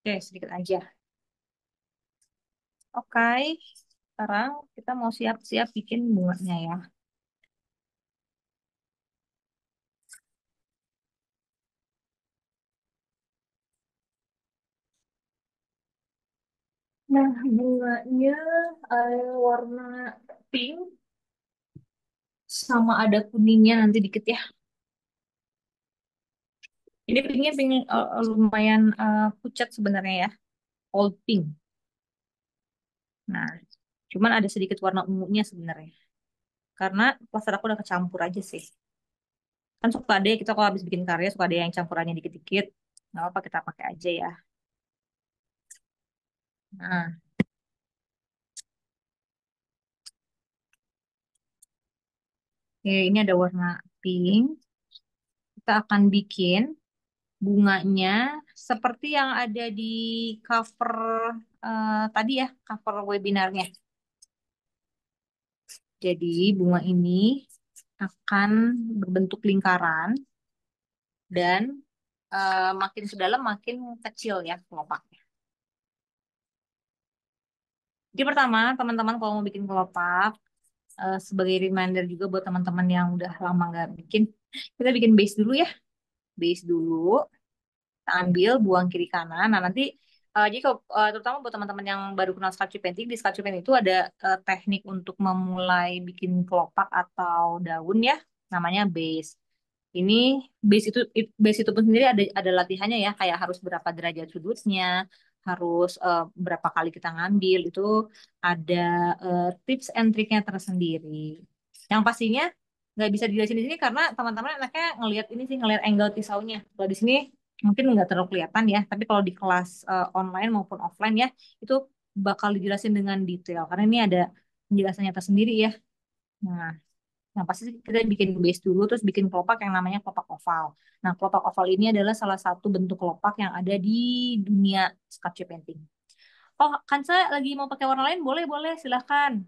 Oke, sedikit aja. Oke, sekarang kita mau siap-siap bikin bunganya ya. Nah, bunganya warna pink sama ada kuningnya nanti dikit ya. Ini pinknya pink lumayan pucat sebenarnya ya, old pink. Nah, cuman ada sedikit warna ungunya sebenarnya. Karena plaster aku udah kecampur aja sih. Kan suka ada kita kalau habis bikin karya suka ada yang campurannya dikit-dikit. Nggak apa kita pakai aja ya. Nah, oke, ini ada warna pink. Kita akan bikin bunganya seperti yang ada di cover tadi ya, cover webinarnya. Jadi bunga ini akan berbentuk lingkaran dan makin sedalam makin kecil ya kelopaknya. Jadi pertama, teman-teman kalau mau bikin kelopak, sebagai reminder juga buat teman-teman yang udah lama nggak bikin, kita bikin base dulu ya. Base dulu, kita ambil buang kiri kanan. Nah nanti, jadi kalau, terutama buat teman-teman yang baru kenal sculpture painting, di sculpture painting itu ada teknik untuk memulai bikin kelopak atau daun ya, namanya base. Ini base itu pun sendiri ada latihannya ya, kayak harus berapa derajat sudutnya, harus berapa kali kita ngambil itu ada tips and triknya tersendiri. Yang pastinya nggak bisa dijelasin di sini karena teman-teman enaknya ngelihat ini sih ngelihat angle pisaunya. Kalau di sini mungkin nggak terlalu kelihatan ya, tapi kalau di kelas online maupun offline ya itu bakal dijelasin dengan detail karena ini ada penjelasannya tersendiri ya. Nah, yang pasti kita bikin base dulu, terus bikin kelopak yang namanya kelopak oval. Nah, kelopak oval ini adalah salah satu bentuk kelopak yang ada di dunia sculpture painting. Oh, Kansa lagi mau pakai warna lain? Boleh, boleh, silahkan.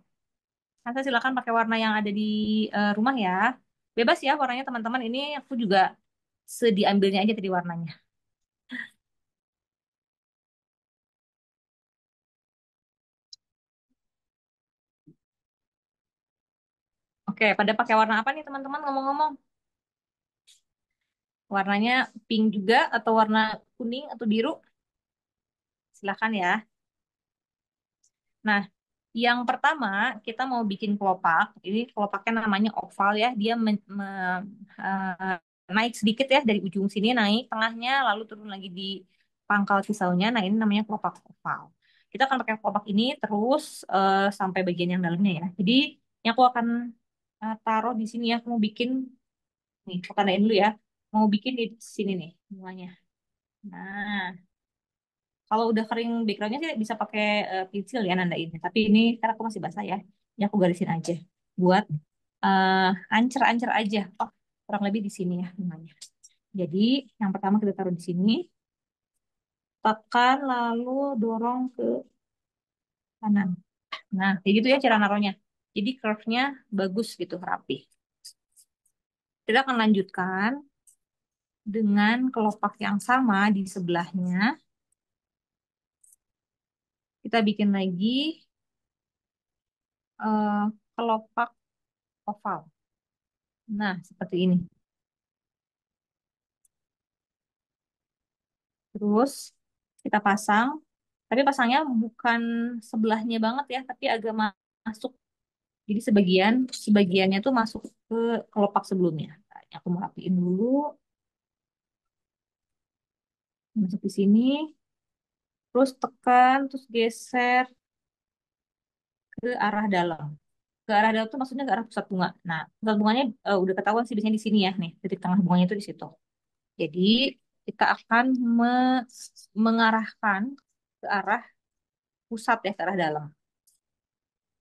Kansa silahkan pakai warna yang ada di rumah ya. Bebas ya warnanya teman-teman. Ini aku juga sediambilnya aja tadi warnanya. Oke, pada pakai warna apa nih teman-teman ngomong-ngomong? Warnanya pink juga atau warna kuning atau biru? Silahkan ya. Nah, yang pertama, kita mau bikin kelopak. Ini kelopaknya namanya oval ya. Dia naik sedikit ya dari ujung sini naik tengahnya, lalu turun lagi di pangkal pisaunya. Nah, ini namanya kelopak oval. Kita akan pakai kelopak ini terus sampai bagian yang dalamnya ya. Jadi, yang aku akan taruh di sini ya. Aku mau bikin nih, aku tandain dulu ya. Mau bikin di sini nih semuanya. Nah, kalau udah kering backgroundnya sih bisa pakai pensil ya nandain. Tapi ini karena aku masih basah ya, ya aku garisin aja buat uh, ancer-ancer aja. Oh, kurang lebih di sini ya bunganya. Jadi yang pertama kita taruh di sini, tekan lalu dorong ke kanan. Nah, kayak gitu ya cara naruhnya. Jadi curve-nya bagus gitu, rapi. Kita akan lanjutkan dengan kelopak yang sama di sebelahnya. Kita bikin lagi eh, kelopak oval. Nah, seperti ini. Terus kita pasang, tapi pasangnya bukan sebelahnya banget ya, tapi agak masuk. Jadi sebagiannya tuh masuk ke kelopak sebelumnya. Nah, aku mau rapiin dulu, masuk di sini, terus tekan, terus geser ke arah dalam. Ke arah dalam tuh maksudnya ke arah pusat bunga. Nah, pusat bunganya udah ketahuan sih biasanya di sini ya, nih titik tengah bunganya itu di situ. Jadi kita akan mengarahkan ke arah pusat ya, ke arah dalam.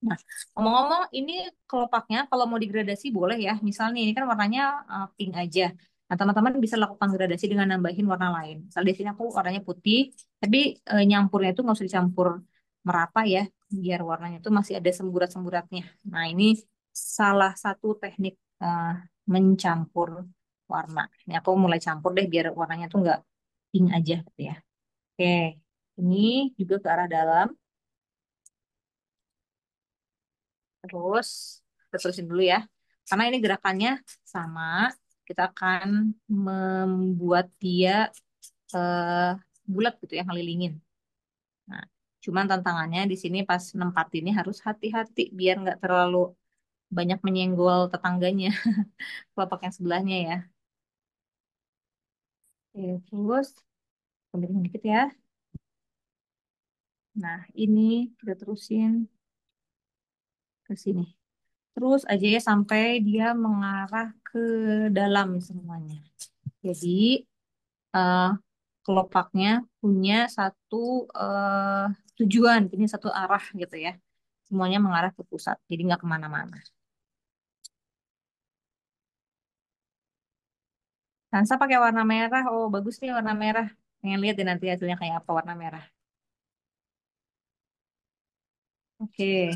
Nah, ngomong-ngomong, ini kelopaknya kalau mau digradasi boleh ya. Misalnya ini kan warnanya pink aja. Nah, teman-teman bisa lakukan gradasi dengan nambahin warna lain. Misalnya di sini aku warnanya putih, tapi nyampurnya itu nggak usah dicampur merata ya, biar warnanya itu masih ada semburat-semburatnya. Nah, ini salah satu teknik mencampur warna. Ini aku mulai campur deh biar warnanya tuh nggak pink aja gitu ya. Oke, ini juga ke arah dalam. Terus kita terusin dulu ya. Karena ini gerakannya sama, kita akan membuat dia eh, bulat gitu ya, ngelilingin. Nah, cuman tantangannya di sini pas nempatinnya harus hati-hati biar nggak terlalu banyak menyenggol tetangganya, kelopak yang sebelahnya ya. Oke, terus kembali dikit ya. Nah, ini kita terusin ke sini. Terus aja ya sampai dia mengarah ke dalam semuanya. Jadi eh, kelopaknya punya satu eh, tujuan, punya satu arah gitu ya. Semuanya mengarah ke pusat, jadi nggak kemana-mana. Kansa pakai warna merah, oh bagus nih warna merah. Pengen lihat deh nanti hasilnya kayak apa warna merah. Oke,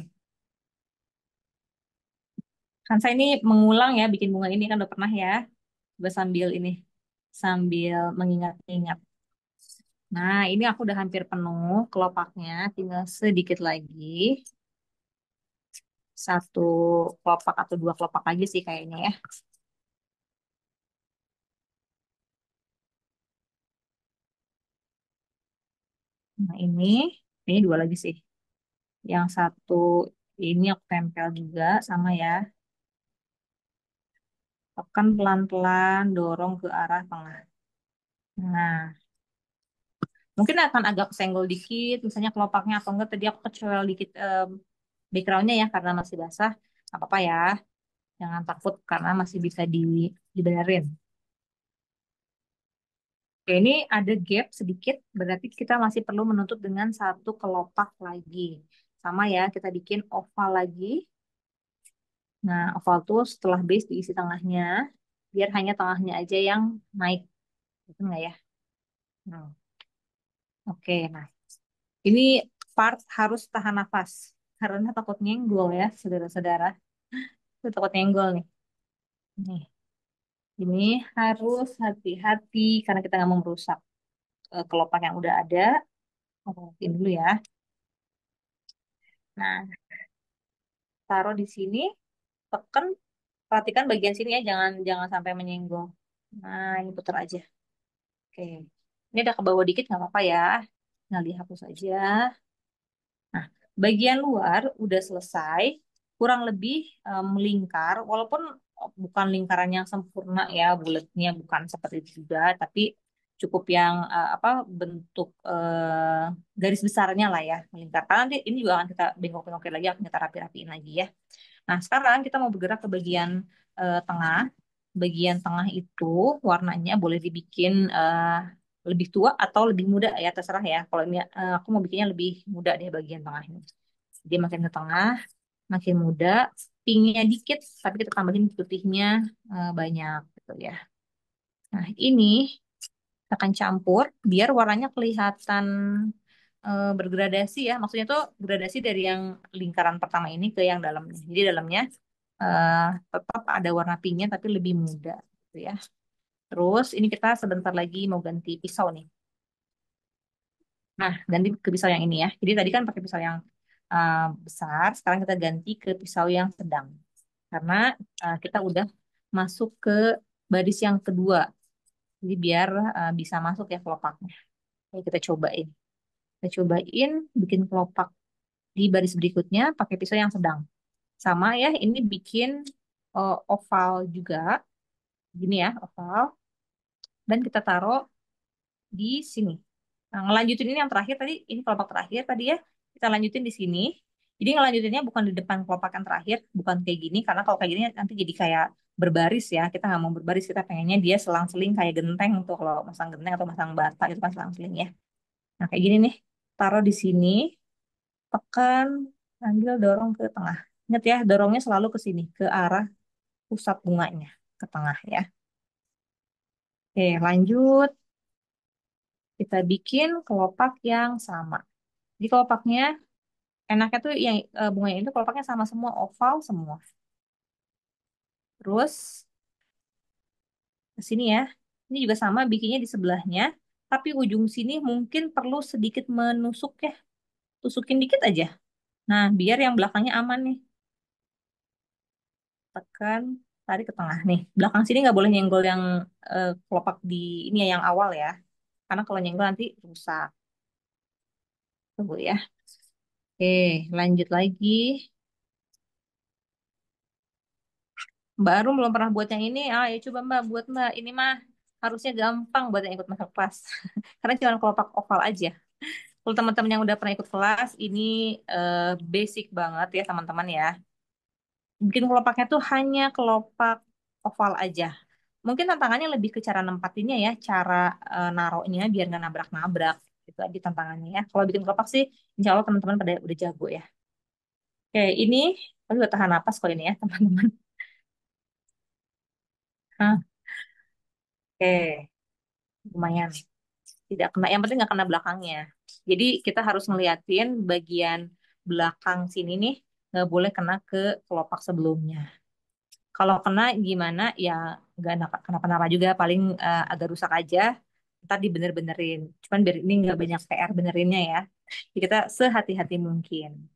Kansa ini mengulang ya, bikin bunga ini kan udah pernah ya. Coba sambil ini, sambil mengingat-ingat. Nah, ini aku udah hampir penuh kelopaknya, tinggal sedikit lagi. Satu kelopak atau dua kelopak lagi sih kayaknya ya. Nah, ini dua lagi sih. Yang satu ini aku tempel juga sama ya. Tekan pelan-pelan, dorong ke arah tengah. Nah, mungkin akan agak senggol dikit, misalnya kelopaknya atau enggak tadi aku kecewel dikit backgroundnya ya karena masih basah. Nggak apa-apa ya, jangan takut karena masih bisa dibenerin. Oke, ini ada gap sedikit, berarti kita masih perlu menutup dengan satu kelopak lagi. Sama ya, kita bikin oval lagi. Nah, oval tuh setelah base diisi tengahnya, biar hanya tengahnya aja yang naik. Itu enggak ya? Hmm. Oke, nah ini part harus tahan nafas. Karena takut nyenggol ya, saudara-saudara. Itu takut nyenggol nih. Nih, ini harus hati-hati karena kita nggak mau merusak kelopak yang udah ada. Ini dulu ya. Nah, taruh di sini, tekan, perhatikan bagian sini ya, jangan jangan sampai menyenggol. Nah, ini putar aja. Oke. Ini udah ke bawah dikit nggak apa-apa ya. Nah, dihapus aja. Nah, bagian luar udah selesai, kurang lebih melingkar, walaupun bukan lingkaran yang sempurna ya, bulatnya bukan seperti itu juga, tapi cukup yang apa bentuk garis besarnya lah ya, melingkar. Karena nanti ini juga akan kita bengkok-bengkokin lagi, akan kita rapi-rapiin lagi ya. Nah, sekarang kita mau bergerak ke bagian tengah. Bagian tengah itu warnanya boleh dibikin lebih tua atau lebih muda ya, terserah ya. Kalau ini aku mau bikinnya lebih muda deh bagian tengah ini. Dia makin ke tengah, makin muda, pinknya dikit, tapi kita tambahin putihnya banyak gitu ya. Nah, ini kita akan campur biar warnanya kelihatan bergradasi ya. Maksudnya tuh gradasi dari yang lingkaran pertama ini ke yang dalamnya. Jadi dalamnya eh, tetap ada warna pinknya tapi lebih muda gitu ya. Terus ini kita sebentar lagi mau ganti pisau nih. Nah, ganti ke pisau yang ini ya. Jadi tadi kan pakai pisau yang uh, besar, sekarang kita ganti ke pisau yang sedang. Karena kita udah masuk ke baris yang kedua. Jadi biar bisa masuk ya kelopaknya. Oke, kita cobain. Kita cobain bikin kelopak di baris berikutnya pakai pisau yang sedang. Sama ya, ini bikin oval juga. Gini ya, oval. Dan kita taruh di sini. Nah, ngelanjutin ini yang terakhir tadi, ini kelopak terakhir tadi ya, kita lanjutin di sini. Jadi ngelanjutinnya bukan di depan kelopak yang terakhir, bukan kayak gini, karena kalau kayak gini nanti jadi kayak berbaris ya. Kita nggak mau berbaris, kita pengennya dia selang-seling kayak genteng tuh kalau masang genteng atau masang bata itu kan selang-seling ya. Nah kayak gini nih, taruh di sini, tekan, ambil dorong ke tengah. Ingat ya, dorongnya selalu ke sini, ke arah pusat bunganya, ke tengah ya. Oke, lanjut. Kita bikin kelopak yang sama. Jadi kelopaknya enaknya tuh yang bunganya itu kelopaknya sama semua, oval semua. Terus ke sini ya. Ini juga sama bikinnya di sebelahnya, tapi ujung sini mungkin perlu sedikit menusuk ya. Tusukin dikit aja. Nah, biar yang belakangnya aman nih. Tekan, tarik ke tengah nih. Belakang sini nggak boleh nyenggol yang kelopak di ini ya yang awal ya. Karena kalau nyenggol nanti rusak. Tunggu ya. Oke, lanjut lagi. Mbak Arum belum pernah buat yang ini. Ah, ya coba Mbak buat Mbak. Ini mah harusnya gampang buat yang ikut masuk kelas. Karena cuma kelopak oval aja. Kalau teman-teman yang udah pernah ikut kelas, ini basic banget ya teman-teman ya. Bikin kelopaknya tuh hanya kelopak oval aja. Mungkin tantangannya lebih ke cara nempatinnya ya, cara naruhnya biar nggak nabrak-nabrak. Itu aja tantangannya ya. Kalau bikin kelopak sih, insya Allah teman-teman pada udah jago ya. Oke, ini, aku udah tahan napas kok ini ya teman-teman. Hah, oke, lumayan. Tidak kena, yang penting nggak kena belakangnya. Jadi kita harus ngeliatin bagian belakang sini nih, nggak boleh kena ke kelopak sebelumnya. Kalau kena gimana ya nggak kenapa-napa juga, paling agak rusak aja. Ntar dibener-benerin. Cuman biar ini nggak banyak PR benerinnya ya. Jadi kita sehati-hati mungkin.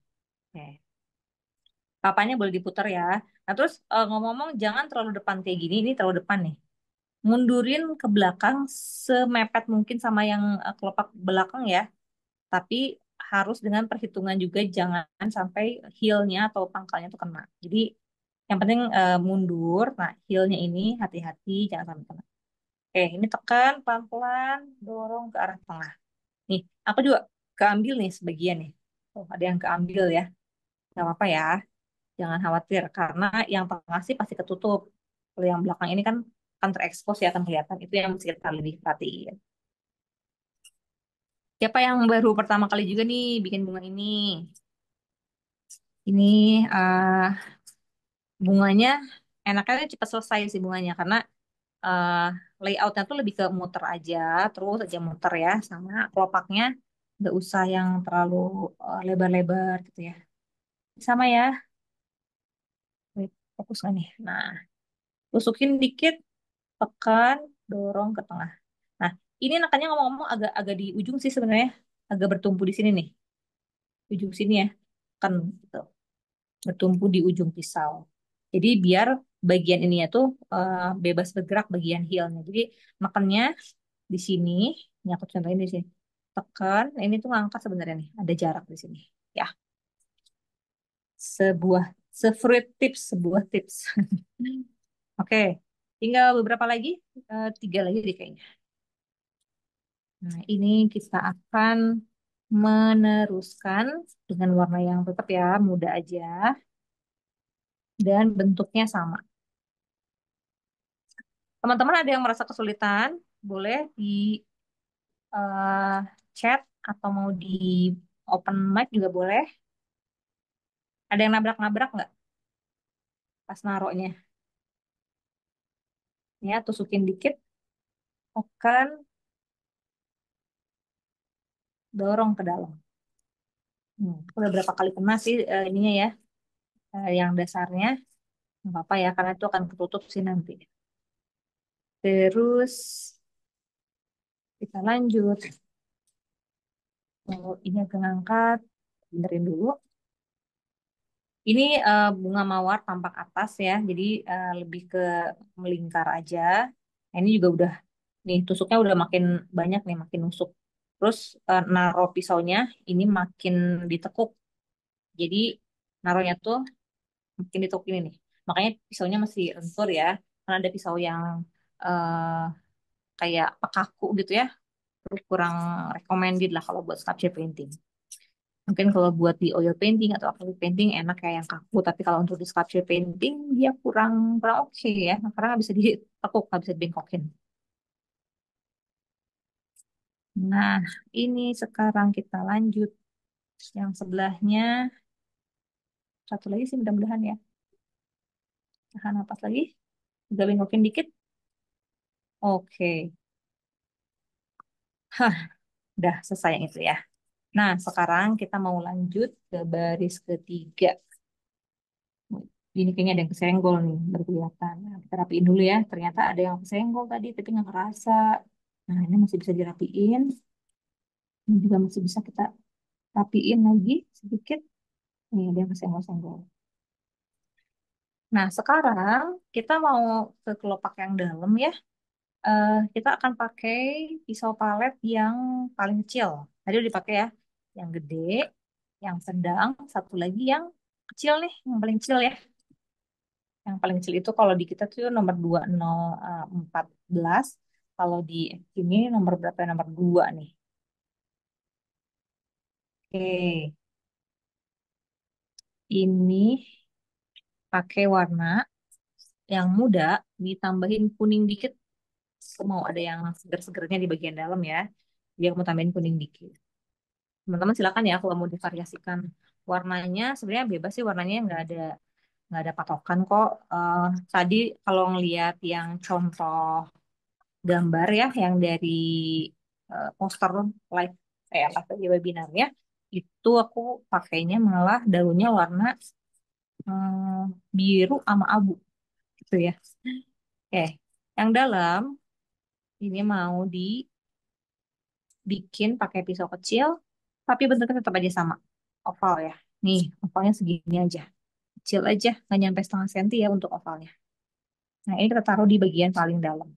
Oke. Papanya boleh diputar ya. Nah terus ngomong-ngomong jangan terlalu depan kayak gini, ini terlalu depan nih. Mundurin ke belakang semepet mungkin sama yang kelopak belakang ya. Tapi harus dengan perhitungan juga jangan sampai heelnya atau pangkalnya tuh kena. Jadi yang penting mundur. Nah, heelnya ini hati-hati jangan sampai kena. Oke, ini tekan pelan-pelan, dorong ke arah tengah. Nih, aku juga keambil nih sebagian nih. Oh, ada yang keambil ya. Gak apa-apa ya, jangan khawatir karena yang tengah sih pasti ketutup. Kalau yang belakang ini kan terekspos ya, akan kelihatan. Itu yang mesti kita lebih perhatiin. Siapa yang baru pertama kali juga nih bikin bunga ini? Ini bunganya enaknya tuh cepat selesai sih bunganya karena eh, layoutnya tuh lebih ke muter aja, terus aja muter ya, sama kelopaknya nggak usah yang terlalu lebar-lebar gitu ya. Sama ya, wait, fokus nggak nih? Nah, tusukin dikit, tekan, dorong ke tengah. Nah, ini nakannya ngomong-ngomong agak-agak di ujung sih sebenarnya, agak bertumpu di sini nih, ujung sini ya, kan gitu. Bertumpu di ujung pisau. Jadi biar bagian ininya tuh bebas bergerak bagian heelnya. Jadi makannya di sini, ini aku contohin di sini. Tekan, nah ini tuh ngangkat sebenarnya nih, ada jarak di sini. Ya, sebuah fruit tips, sebuah tips. Oke, tinggal beberapa lagi, tiga lagi deh kayaknya. Nah, ini kita akan meneruskan dengan warna yang tetap ya, muda aja dan bentuknya sama. Teman-teman ada yang merasa kesulitan, boleh di eh, chat atau mau di open mic juga boleh. Ada yang nabrak-nabrak nggak pas naruhnya? Ya, tusukin dikit, tekan, dorong ke dalam. Udah berapa kali kena sih ininya ya, yang dasarnya. Nggak apa-apa ya, karena itu akan ketutup sih nanti. Terus kita lanjut. Oh, ini agak ngangkat, benerin dulu. Ini bunga mawar tampak atas ya, jadi lebih ke melingkar aja. Nah, ini juga udah, nih tusuknya udah makin banyak nih, makin nusuk. Terus naruh pisaunya ini makin ditekuk. Jadi naruhnya tuh makin ditekuk ini nih. Makanya pisaunya masih lentur ya, karena ada pisau yang eh, kayak pekaku gitu ya. Terus kurang recommended lah kalau buat sculpture painting. Mungkin kalau buat di oil painting atau acrylic painting enak kayak yang kaku, tapi kalau untuk di sculpture painting dia kurang kurang oke ya, karena nggak bisa ditekuk, nggak bisa dibengkokin. Nah, ini sekarang kita lanjut yang sebelahnya, satu lagi sih mudah-mudahan ya. Tahan napas lagi, juga bengkokin dikit. Oke, hah, udah selesai yang itu ya. Nah, sekarang kita mau lanjut ke baris ketiga. Ini kayaknya ada yang kesenggol nih, baru kelihatan. Nah, kita rapiin dulu ya. Ternyata ada yang kesenggol tadi, tapi nggak kerasa. Nah, ini masih bisa dirapiin. Ini juga masih bisa kita rapiin lagi sedikit. Nih, ada yang kesenggol-senggol. Nah, sekarang kita mau ke kelopak yang dalam ya. Kita akan pakai pisau palet yang paling kecil. Tadi udah dipakai ya. Yang gede, yang sedang, satu lagi yang kecil nih, yang paling kecil ya. Yang paling kecil itu kalau di kita tuh nomor 2014. Kalau di ini nomor berapa ya? Nomor 2 nih. Oke, ini pakai warna yang muda, ditambahin kuning dikit. Aku mau ada yang seger-segernya di bagian dalam ya. Jadi aku mau tambahin kuning dikit. Teman-teman silakan ya kalau mau divariasikan warnanya. Sebenarnya bebas sih warnanya, nggak ada patokan kok. Eh, Tadi kalau ngelihat yang contoh gambar ya yang dari poster live live di webinarnya itu aku pakainya malah daunnya warna biru sama abu gitu ya. Oke, yang dalam ini mau dibikin pakai pisau kecil tapi bentuknya tetap aja sama, oval ya. Nih, ovalnya segini aja. Kecil aja, nggak nyampe setengah senti ya untuk ovalnya. Nah, ini kita taruh di bagian paling dalam.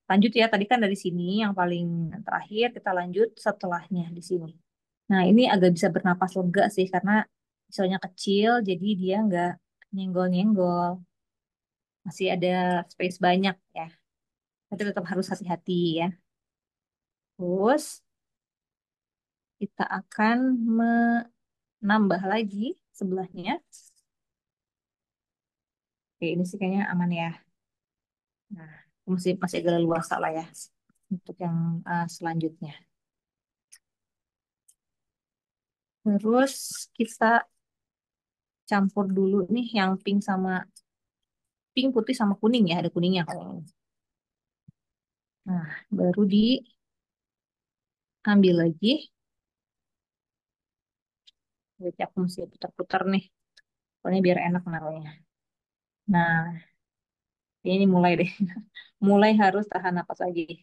Lanjut ya, tadi kan dari sini yang paling terakhir, kita lanjut setelahnya di sini. Nah, ini agak bisa bernapas lega sih, karena misalnya kecil, jadi dia nggak nyenggol-nyenggol. Masih ada space banyak ya. Tapi tetap harus hati-hati ya. Terus, kita akan menambah lagi sebelahnya. Oke, ini sih kayaknya aman ya. Nah, masih masih agak luas lah ya untuk yang selanjutnya. Terus kita campur dulu nih yang pink, putih sama kuning ya, ada kuningnya kalau ini. Nah, baru diambil lagi. Jadi aku mesti putar-putar nih, pokoknya biar enak naruhnya. Nah, ini mulai deh, mulai harus tahan napas lagi.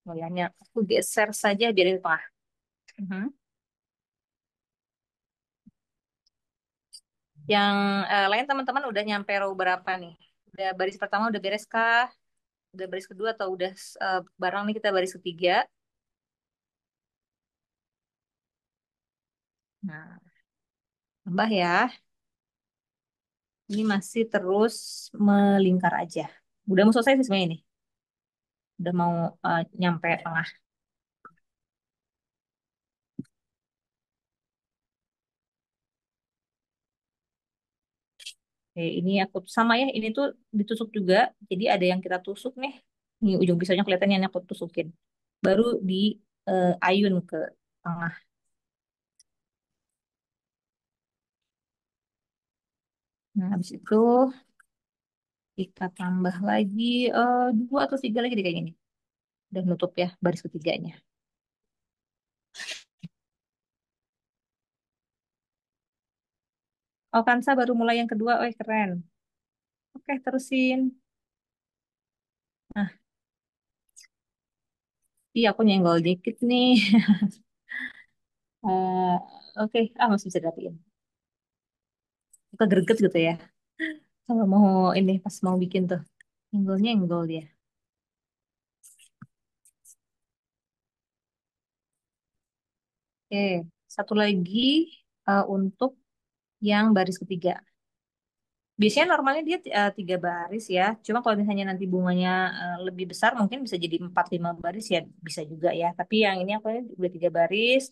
Mulainya aku geser saja biar di tengah. Mhm. Yang lain teman-teman udah nyampe row berapa nih? Udah baris pertama udah beres kah? Udah baris kedua atau udah bareng nih kita baris ketiga? Nah, tambah ya. Ini masih terus melingkar aja. Udah mau selesai sih sebenarnya ini. Udah mau nyampe tengah. Oke, ini aku sama ya. Ini tuh ditusuk juga. Jadi ada yang kita tusuk nih. Ini ujung pisaunya kelihatan yang aku tusukin. Baru di ayun ke tengah. Nah, habis itu kita tambah lagi dua atau tiga lagi deh kayaknya nih. Udah nutup ya baris ketiganya. Oh, Kansa baru mulai yang kedua. Oh, keren. Oke, terusin. Nah, iya aku nyenggol dikit nih. Eh, oke, masih bisa dirapiin. Suka greget gitu ya. Kalau mau ini pas mau bikin tuh. Nyenggol dia. Oke, satu lagi untuk yang baris ketiga. Biasanya normalnya dia 3 baris ya. Cuma kalau misalnya nanti bunganya lebih besar, mungkin bisa jadi 4-5 baris ya, bisa juga ya. Tapi yang ini aku udah 3 baris.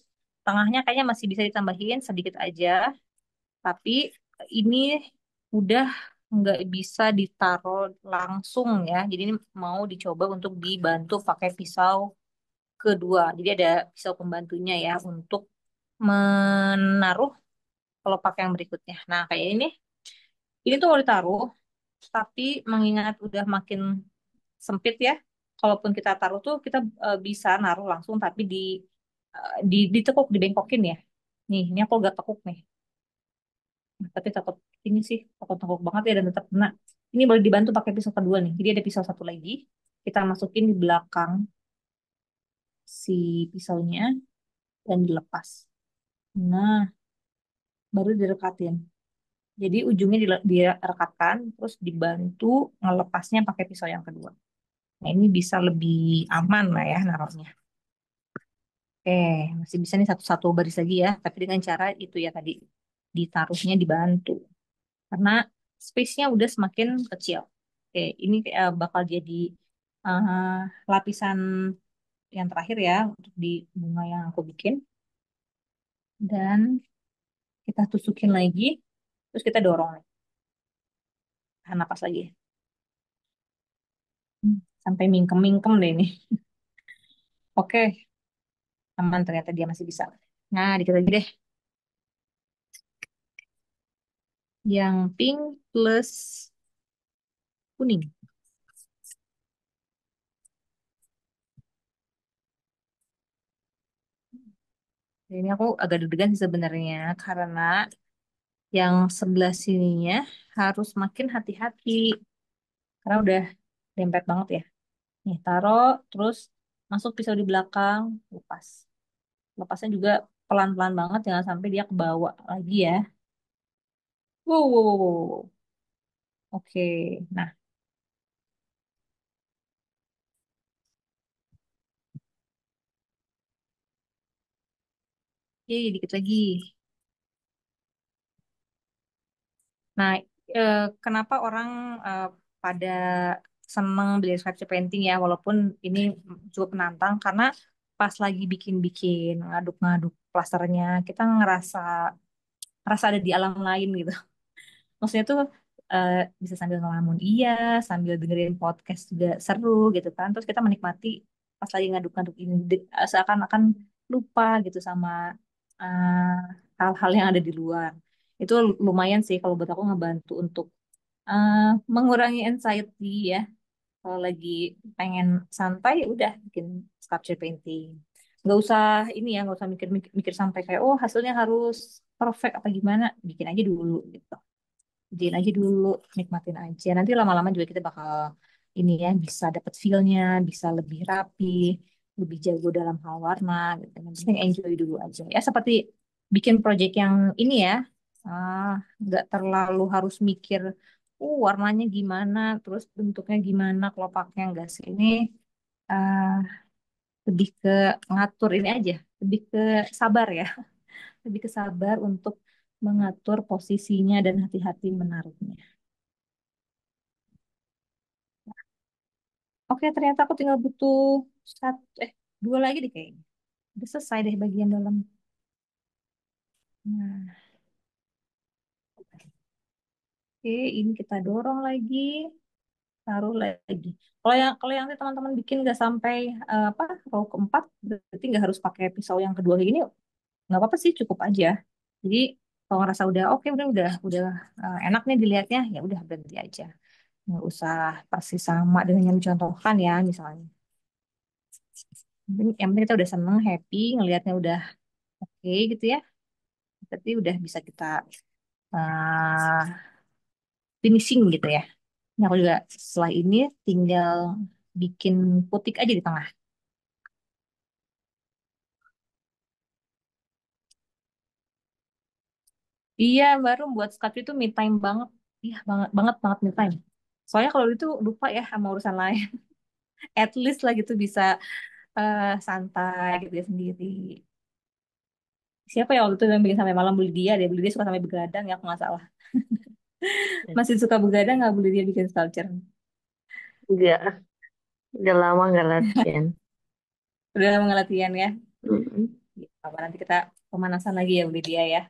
Tengahnya kayaknya masih bisa ditambahin sedikit aja. Tapi ini udah nggak bisa ditaruh langsung ya. Jadi ini mau dicoba untuk dibantu pakai pisau kedua. Jadi ada pisau pembantunya ya untuk menaruh kelopak yang berikutnya. Nah, kayak ini tuh mau ditaruh, tapi mengingat udah makin sempit ya, kalaupun kita taruh tuh kita bisa naruh langsung, tapi ditekuk, dibengkokin ya. Nih, ini aku agak tekuk nih. Nah, tapi takut ini sih, takut-takut banget ya dan tetap kena. Ini boleh dibantu pakai pisau kedua nih. Jadi ada pisau satu lagi, kita masukin di belakang si pisaunya dan dilepas. Nah, baru direkatin. Jadi ujungnya direkatkan, terus dibantu ngelepasnya pakai pisau yang kedua. Nah, ini bisa lebih aman lah ya naruhnya. Masih bisa nih satu-satu baris lagi ya, tapi dengan cara itu ya tadi, ditaruhnya dibantu. Karena space-nya udah semakin kecil. Ini bakal jadi eh, lapisan yang terakhir ya untuk di bunga yang aku bikin. Dan kita tusukin lagi, terus kita dorong nih. Tahan napas lagi. Sampai mingkem-mingkem deh ini. Oke, aman ternyata dia masih bisa. Nah, dikit lagi deh. Yang pink plus kuning. Ini aku agak deg-degan sih sebenarnya karena yang sebelah sininya harus makin hati-hati karena udah dempet banget ya. Nih, taruh terus masuk pisau di belakang, lepas. Lepasnya juga pelan-pelan banget jangan sampai dia ke bawah lagi ya. Wow, wow, wow, wow, wow. Oke. Nah, dikit lagi. Nah, kenapa orang eh, pada seneng beli sculpture painting ya, walaupun ini cukup menantang karena pas lagi bikin-bikin, ngaduk-ngaduk plasternya, kita ngerasa ada di alam lain gitu. Maksudnya tuh eh, bisa sambil ngelamun iya, sambil dengerin podcast juga seru gitu kan. Terus kita menikmati pas lagi ngaduk-ngaduk ini, seakan-akan lupa gitu sama hal-hal yang ada di luar. Itu lumayan sih kalau buat aku ngebantu untuk eh, mengurangi anxiety ya. Kalau lagi pengen santai ya udah bikin sculpture painting. Nggak usah ini ya, nggak usah mikir sampai kayak oh hasilnya harus perfect apa gimana. Bikin aja dulu gitu. Bikin aja dulu, nikmatin aja. Nanti lama-lama juga kita bakal ini ya bisa dapet feel-nya, bisa lebih rapi, lebih jago dalam hal warna gitu. Yang penting enjoy dulu aja. Ya seperti bikin project yang ini ya, ah, nggak terlalu harus mikir, warnanya gimana, terus bentuknya gimana, kelopaknya enggak sih. Ini ah, lebih ke ngatur ini aja, lebih ke sabar ya, lebih ke sabar untuk mengatur posisinya dan hati-hati menaruhnya. Oke, ternyata aku tinggal butuh satu, 2 lagi deh kayaknya. Udah selesai deh bagian dalam. Nah, oke, ini kita dorong lagi, taruh lagi. Kalau yang teman-teman bikin nggak sampai apa row keempat, berarti nggak harus pakai pisau yang kedua kayak gini. Nggak apa-apa sih, cukup aja. Jadi kalau ngerasa udah oke, udah enak nih dilihatnya, ya udah berhenti aja. Nggak usah pasti sama dengan yang dicontohkan ya, misalnya. Yang penting kita udah seneng, happy, ngelihatnya udah oke gitu ya. Berarti udah bisa kita uh, finishing gitu ya. Ini aku juga setelah ini tinggal bikin putik aja di tengah. Iya, baru buat sculpture itu me time banget. Iya, banget banget banget me time. Soalnya kalau itu lupa ya sama urusan lain. At least lah gitu bisa santai gitu ya sendiri. Siapa ya waktu itu yang bikin sampai malam, beli dia suka sampai begadang ya aku nggak salah. Masih suka begadang nggak, beli dia bikin sculpture. Enggak, udah lama nggak latihan. Udah lama nggak latihan ya. Mm-mm. Ya, apa nanti kita pemanasan lagi ya beli dia ya.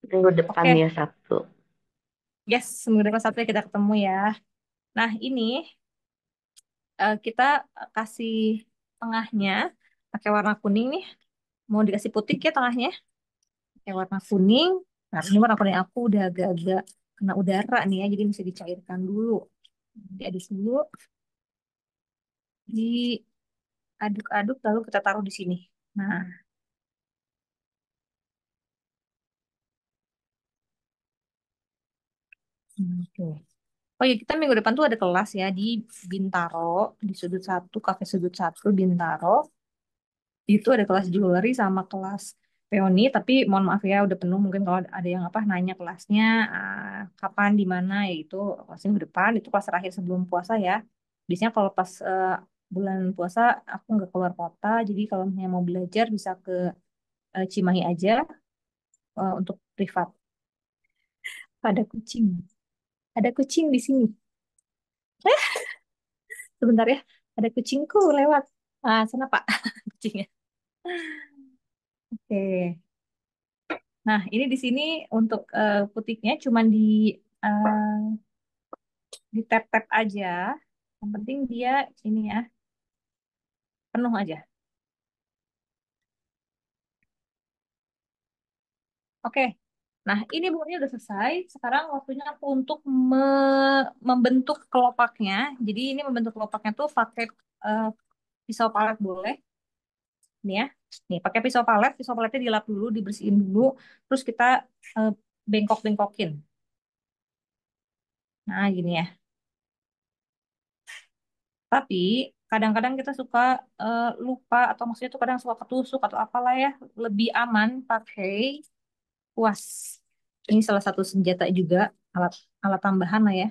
Minggu depan Oke, ya Sabtu. yes, seminggu depan Sabtu kita ketemu ya. Nah ini kita kasih tengahnya pakai warna kuning nih. Mau dikasih putih ya tengahnya. Pakai warna kuning. Nah ini warna kuning aku udah agak-agak kena udara nih ya. Jadi mesti dicairkan dulu. Diaduk dulu. Diaduk-aduk lalu kita taruh di sini. Nah, oke. Oh ya, kita minggu depan tuh ada kelas ya di Bintaro, di sudut satu, kafe sudut satu Bintaro. Itu ada kelas jewelry sama kelas peoni, tapi mohon maaf ya udah penuh. Mungkin kalau ada yang apa nanya kelasnya kapan di mana, ya itu kelas minggu depan, itu kelas terakhir sebelum puasa ya. Biasanya kalau pas bulan puasa aku nggak keluar kota, jadi kalau misalnya mau belajar bisa ke Cimahi aja untuk privat. Ada kucing, ada kucing di sini. Sebentar ya, ada kucingku lewat. Sana Pak, kucingnya. Oke. Nah, ini di sini untuk putiknya cuman di tap-tap aja. Yang penting dia ini ya, penuh aja. Oke. Nah, ini bunganya udah selesai. Sekarang waktunya aku untuk membentuk kelopaknya. Jadi ini membentuk kelopaknya tuh pakai eh, pisau palet boleh. Nih ya. Nih, pakai pisau paletnya dilap dulu, dibersihin dulu, terus kita eh, bengkok-bengkokin. Nah, gini ya. Tapi kadang-kadang kita suka lupa atau maksudnya tuh kadang suka ketusuk atau apalah ya. Lebih aman pakai kuas. Ini salah satu senjata juga, alat alat tambahan lah ya.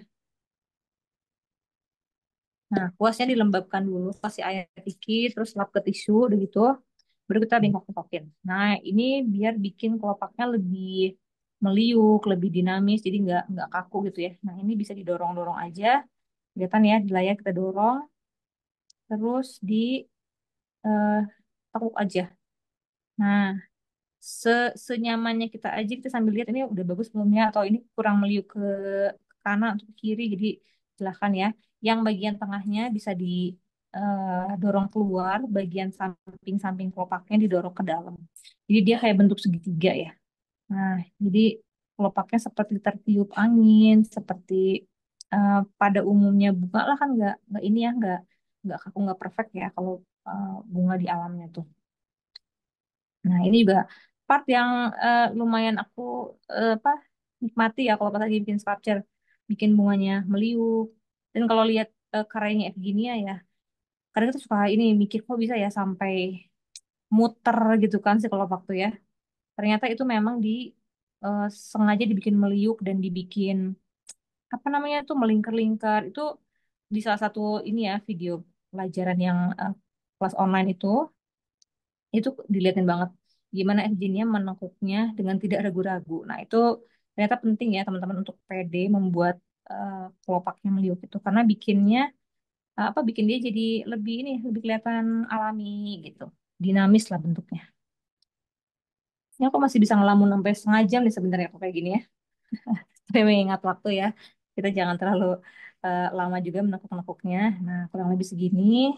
Nah, kuasnya dilembabkan dulu, kasih air dikit, terus lap ke tisu, udah gitu. Baru kita bengkok-bengkokin. Nah, ini biar bikin kelopaknya lebih meliuk, lebih dinamis, jadi nggak kaku gitu ya. Nah, ini bisa didorong-dorong aja. Kelihatan ya, di layar kita dorong, terus di eh, tekuk aja. Nah, se senyamannya kita aja, kita sambil lihat ini udah bagus belum ya, atau ini kurang meliuk ke kanan atau ke kiri, jadi silahkan ya. Yang bagian tengahnya bisa didorong keluar, bagian samping-samping kelopaknya didorong ke dalam. Jadi dia kayak bentuk segitiga ya. Nah, jadi kelopaknya seperti tertiup angin, seperti pada umumnya bunga lah kan nggak ini ya nggak kaku nggak perfect ya kalau bunga di alamnya tuh. Nah, ini juga part yang lumayan aku apa nikmati ya kalau pas lagi bikin sculpture, bikin bunganya meliuk. Dan kalau lihat karyanya Evgenia ya, kadang kita suka ini mikir kok bisa ya sampai muter gitu kan sih kalau waktu ya. Ternyata itu memang eh, sengaja dibikin meliuk dan dibikin apa namanya tuh melingkar-lingkar. Itu di salah satu ini ya video pelajaran yang kelas online itu dilihatin banget gimana FG-nya menekuknya dengan tidak ragu-ragu. Nah, itu ternyata penting ya teman-teman untuk pede membuat kelopak yang meliuk itu karena bikin dia jadi lebih kelihatan alami gitu. Dinamis lah bentuknya. Ini aku masih bisa ngelamun sampai setengah jam nih sebenarnya aku kayak gini ya. Tapi mengingat waktu ya. Kita jangan terlalu lama juga menekuk-nekuknya. Nah, kurang lebih segini.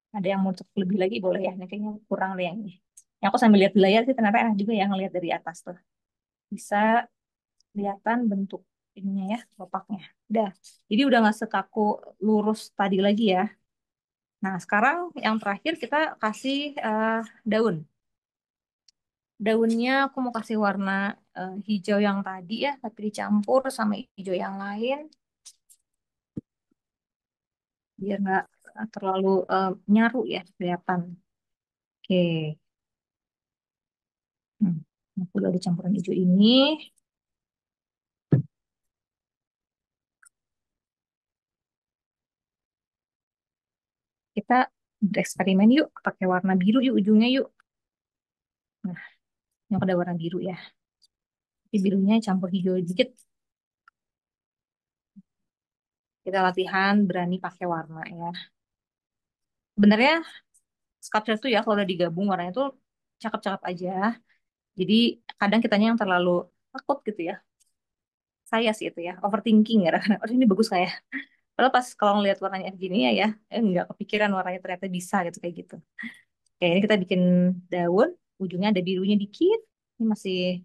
Ada yang mau cek lebih lagi boleh ya. Ini kayaknya kurang deh yang ini. Yang aku sambil lihat di layar sih ternyata enak juga ya ngelihat dari atas tuh. Bisa kelihatan bentuk ininya ya, kelopaknya. Udah. Jadi udah nggak sekaku lurus tadi lagi ya. Nah, sekarang yang terakhir kita kasih daun. Daunnya aku mau kasih warna hijau yang tadi ya, tapi dicampur sama hijau yang lain biar nggak terlalu nyaru ya kelihatan. Oke, hmm. Aku udah ada campuran hijau ini. Kita bereksperimen yuk, pakai warna biru yuk ujungnya yuk. Nah, yang ada warna biru ya. Tapi birunya campur hijau dikit. Kita latihan berani pakai warna ya. Sebenarnya sculpture tuh ya kalau udah digabung warnanya tuh cakep-cakep aja. Jadi kadang kitanya yang terlalu takut gitu ya. Saya sih itu ya, overthinking ya. Oh, ini bagus kayak. Padahal pas kalau ngelihat warnanya gini ya, nggak kepikiran warnanya ternyata bisa gitu kayak gitu. Oke, ini kita bikin daun, ujungnya ada birunya dikit. Ini masih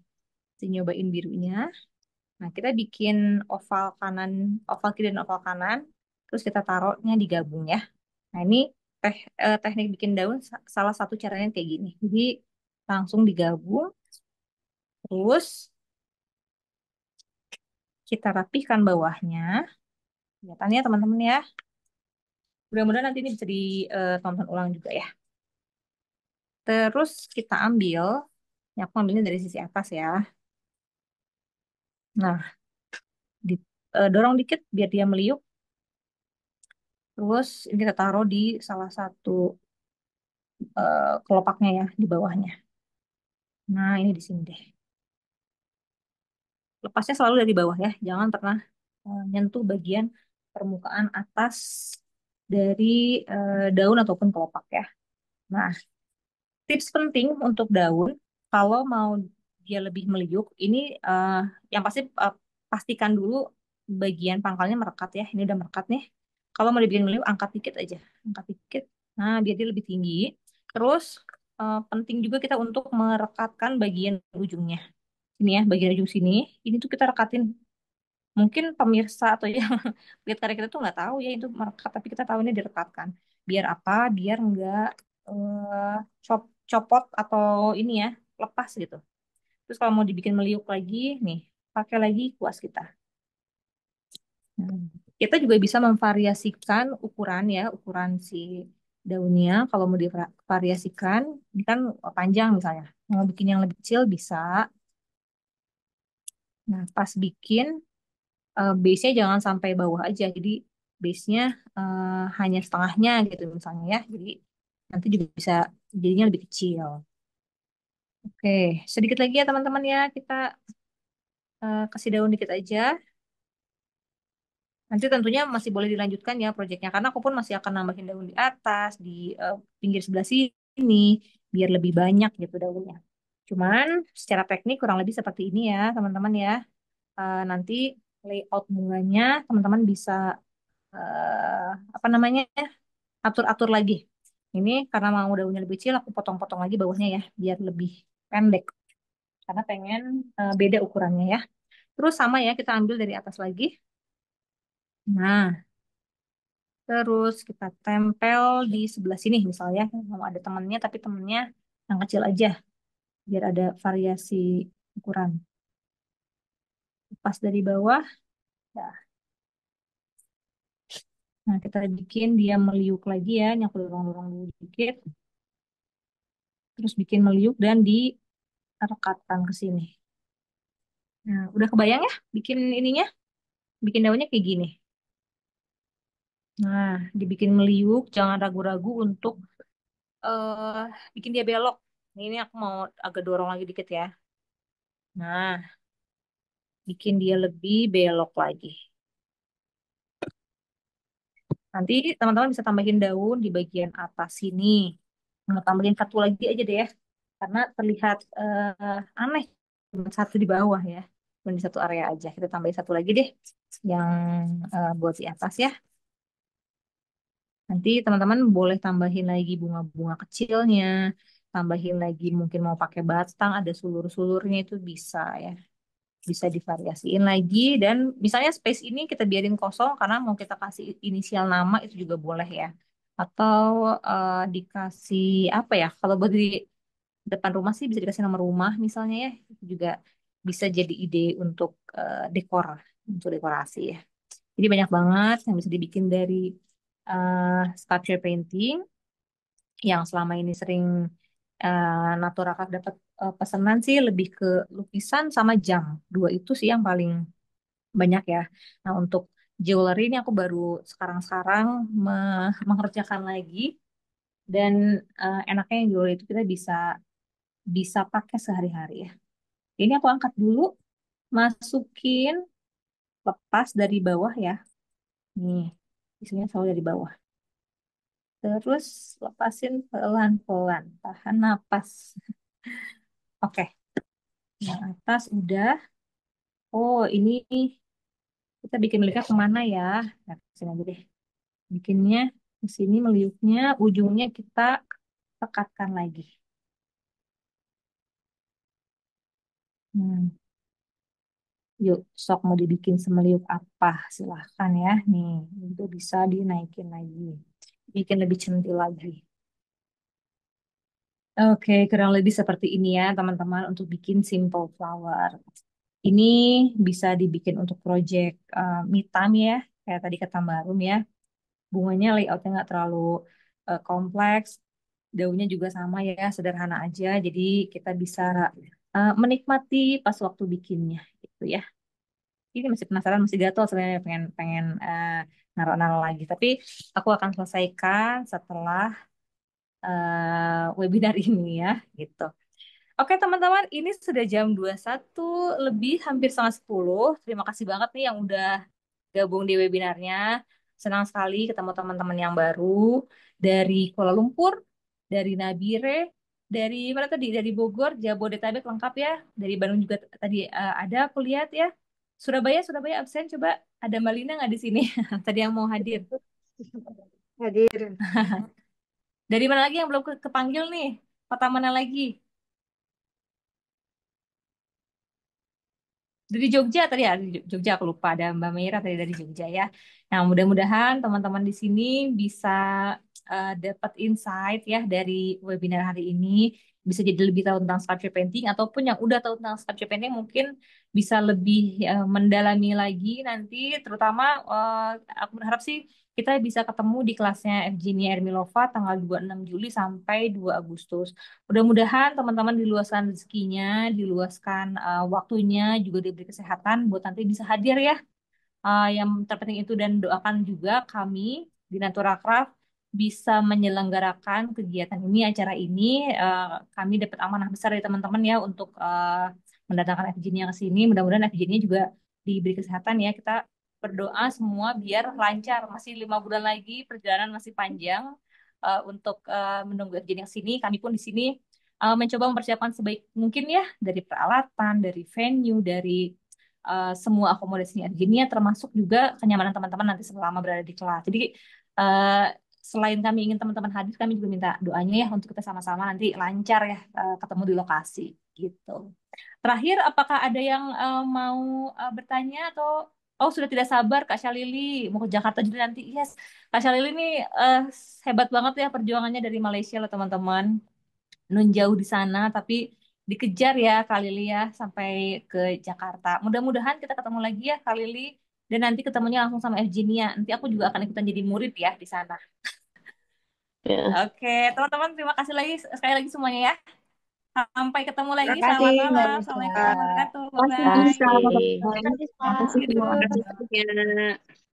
nyobain birunya. Nah, kita bikin oval kanan, oval kiri dan oval kanan. Terus kita taruhnya digabung ya. Nah, ini teknik bikin daun salah satu caranya kayak gini. Jadi langsung digabung, terus kita rapihkan bawahnya. Kelihatan ya teman-teman ya. Mudah-mudahan nanti ini bisa ditonton ulang juga ya. Terus kita ambil, ya aku ambilnya dari sisi atas ya. Nah, dorong dikit biar dia meliuk. Terus ini kita taruh di salah satu kelopaknya ya, di bawahnya. Nah, ini di sini deh. Lepasnya selalu dari bawah ya, jangan pernah nyentuh bagian permukaan atas dari daun ataupun kelopak ya. Nah, tips penting untuk daun, kalau mau dia lebih meliuk, ini yang pasti pastikan dulu bagian pangkalnya merekat ya. Ini udah merekat nih. Kalau mau dibikin meliuk, angkat dikit aja, angkat dikit. Nah, biar dia lebih tinggi. Terus penting juga kita untuk merekatkan bagian ujungnya. Ini ya, bagian ujung sini. Ini tuh kita rekatin. Mungkin pemirsa atau yang lihat karya kita tuh nggak tahu ya itu merekat, tapi kita tahu ini direkatkan. Biar apa? Biar nggak eh, copot atau ini ya lepas gitu. Terus kalau mau dibikin meliuk lagi, nih pakai lagi kuas kita. Nah, kita juga bisa memvariasikan ukuran ya, ukuran si daunnya. Kalau mau divariasikan, ini kan panjang misalnya. Mau bikin yang lebih kecil bisa. Nah, pas bikin base-nya jangan sampai bawah aja. Jadi base-nya hanya setengahnya gitu misalnya ya. Jadi nanti juga bisa jadinya lebih kecil. Oke, sedikit lagi ya teman-teman ya. Kita kasih daun dikit aja. Nanti tentunya masih boleh dilanjutkan ya proyeknya. Karena aku pun masih akan nambahin daun di atas, di pinggir sebelah sini. Biar lebih banyak gitu daunnya. Cuman secara teknik kurang lebih seperti ini ya teman-teman ya. Nanti layout bunganya teman-teman bisa apa namanya atur-atur lagi. Ini karena mau daunnya lebih kecil, aku potong-potong lagi bawahnya ya, biar lebih pendek. Karena pengen beda ukurannya ya. Terus sama ya, kita ambil dari atas lagi. Nah, terus kita tempel di sebelah sini misalnya. Mau ada temennya, tapi temennya yang kecil aja, biar ada variasi ukuran. Pas dari bawah, ya. Nah, kita bikin dia meliuk lagi ya, yang aku dorong-dorong dulu dikit. Terus bikin meliuk dan direkatkan ke sini. Nah, udah kebayang ya bikin ininya, bikin daunnya kayak gini. Nah, dibikin meliuk, jangan ragu-ragu untuk eh bikin dia belok. Ini aku mau agak dorong lagi dikit ya. Nah, bikin dia lebih belok lagi. Nanti teman-teman bisa tambahin daun di bagian atas sini. Mau tambahin satu lagi aja deh ya, karena terlihat aneh. Cuma satu di bawah ya, cuma di satu area aja. Kita tambahin satu lagi deh, yang buat di atas ya. Nanti teman-teman boleh tambahin lagi bunga-bunga kecilnya, tambahin lagi mungkin mau pakai batang, ada sulur-sulurnya itu bisa ya. Bisa divariasiin lagi dan misalnya space ini kita biarin kosong karena mau kita kasih inisial nama itu juga boleh ya. atau dikasih apa ya? Kalau buat di depan rumah sih bisa dikasih nomor rumah misalnya ya. Itu juga bisa jadi ide untuk dekor, untuk dekorasi ya. Jadi banyak banget yang bisa dibikin dari sculpture painting yang selama ini sering Natura Craft dapat pesanan sih lebih ke lukisan sama jam. Dua itu sih yang paling banyak ya. Nah, untuk jewelry ini aku baru sekarang-sekarang mengerjakan lagi dan enaknya yang jewelry itu kita bisa bisa pakai sehari-hari ya. Ini aku angkat dulu, masukin, lepas dari bawah ya. Nih, isinya selalu dari bawah. Terus lepasin pelan-pelan, tahan napas. Oke, yang atas udah. Oh, ini kita bikin melihat kemana ya? Nah, sini aja deh. Bikinnya di sini meliuknya, ujungnya kita tekatkan lagi. Hmm. Yuk, sok mau dibikin semeliuk apa? Silahkan ya. Nih, itu bisa dinaikin lagi. Bikin lebih centil lagi. Oke, kurang lebih seperti ini ya, teman-teman, untuk bikin simple flower. Ini bisa dibikin untuk project me time ya, kayak tadi kata Mbak Rum ya. Bunganya layoutnya nggak terlalu kompleks, daunnya juga sama ya, sederhana aja. Jadi kita bisa menikmati pas waktu bikinnya, gitu ya. Ini masih penasaran, masih gatel sebenarnya pengen pengen naruh-naruh lagi. Tapi aku akan selesaikan setelah webinar ini ya, gitu. Oke teman-teman, ini sudah jam 21 lebih, hampir setengah 10. Terima kasih banget nih yang udah gabung di webinarnya. Senang sekali ketemu teman-teman yang baru dari Kuala Lumpur, dari Nabire, dari mana tadi? Dari Bogor, Jabodetabek lengkap ya. Dari Bandung juga tadi ada aku lihat ya. Surabaya, Surabaya absen. Coba ada Mbak Lina nggak di sini? Tadi yang mau hadir. Hadir. Dari mana lagi yang belum kepanggil nih? Kota mana lagi? Dari Jogja tadi ya, dari Jogja aku lupa ada Mbak Meira tadi dari Jogja ya. Nah, mudah-mudahan teman-teman di sini bisa dapat insight ya dari webinar hari ini, bisa jadi lebih tahu tentang sculpture painting ataupun yang udah tahu tentang sculpture painting mungkin bisa lebih mendalami lagi nanti, terutama aku berharap sih kita bisa ketemu di kelasnya Evgenia Ermilova tanggal 26 Juli sampai 2 Agustus. Mudah-mudahan teman-teman diluaskan rezekinya, diluaskan waktunya, juga diberi kesehatan buat nanti bisa hadir ya. Yang terpenting itu dan doakan juga kami di Natura Craft bisa menyelenggarakan kegiatan ini, acara ini. Kami dapat amanah besar dari teman-teman ya untuk mendatangkan FGN-nya ke sini. Mudah-mudahan FGN-nya juga diberi kesehatan ya. Kita berdoa semua biar lancar. Masih 5 bulan lagi, perjalanan masih panjang untuk menunggu FGN yang sini. Kami pun di sini mencoba mempersiapkan sebaik mungkin ya dari peralatan, dari venue, dari semua akomodasinya Virginia, termasuk juga kenyamanan teman-teman nanti selama berada di kelas. Jadi uh, selain kami ingin teman-teman hadir, kami juga minta doanya ya untuk kita sama-sama nanti lancar ya ketemu di lokasi gitu. Terakhir, apakah ada yang mau bertanya atau sudah tidak sabar Kak Syalili mau ke Jakarta juga nanti? Yes, Kak Syalili ini hebat banget ya perjuangannya dari Malaysia loh teman-teman. Nun jauh di sana tapi dikejar ya Kak Lili ya sampai ke Jakarta. Mudah-mudahan kita ketemu lagi ya Kak Lili dan nanti ketemunya langsung sama Evgenia. Nanti aku juga akan ikutan jadi murid ya di sana. Ya, Oke, teman-teman terima kasih lagi sekali lagi semuanya ya. Sampai ketemu lagi. Terima kasih, Selamat Mbak malam. Nisa. Assalamualaikum warahmatullahi wabarakatuh. makasih. Bye. Makasih Dadah. semua. Makasih semuanya.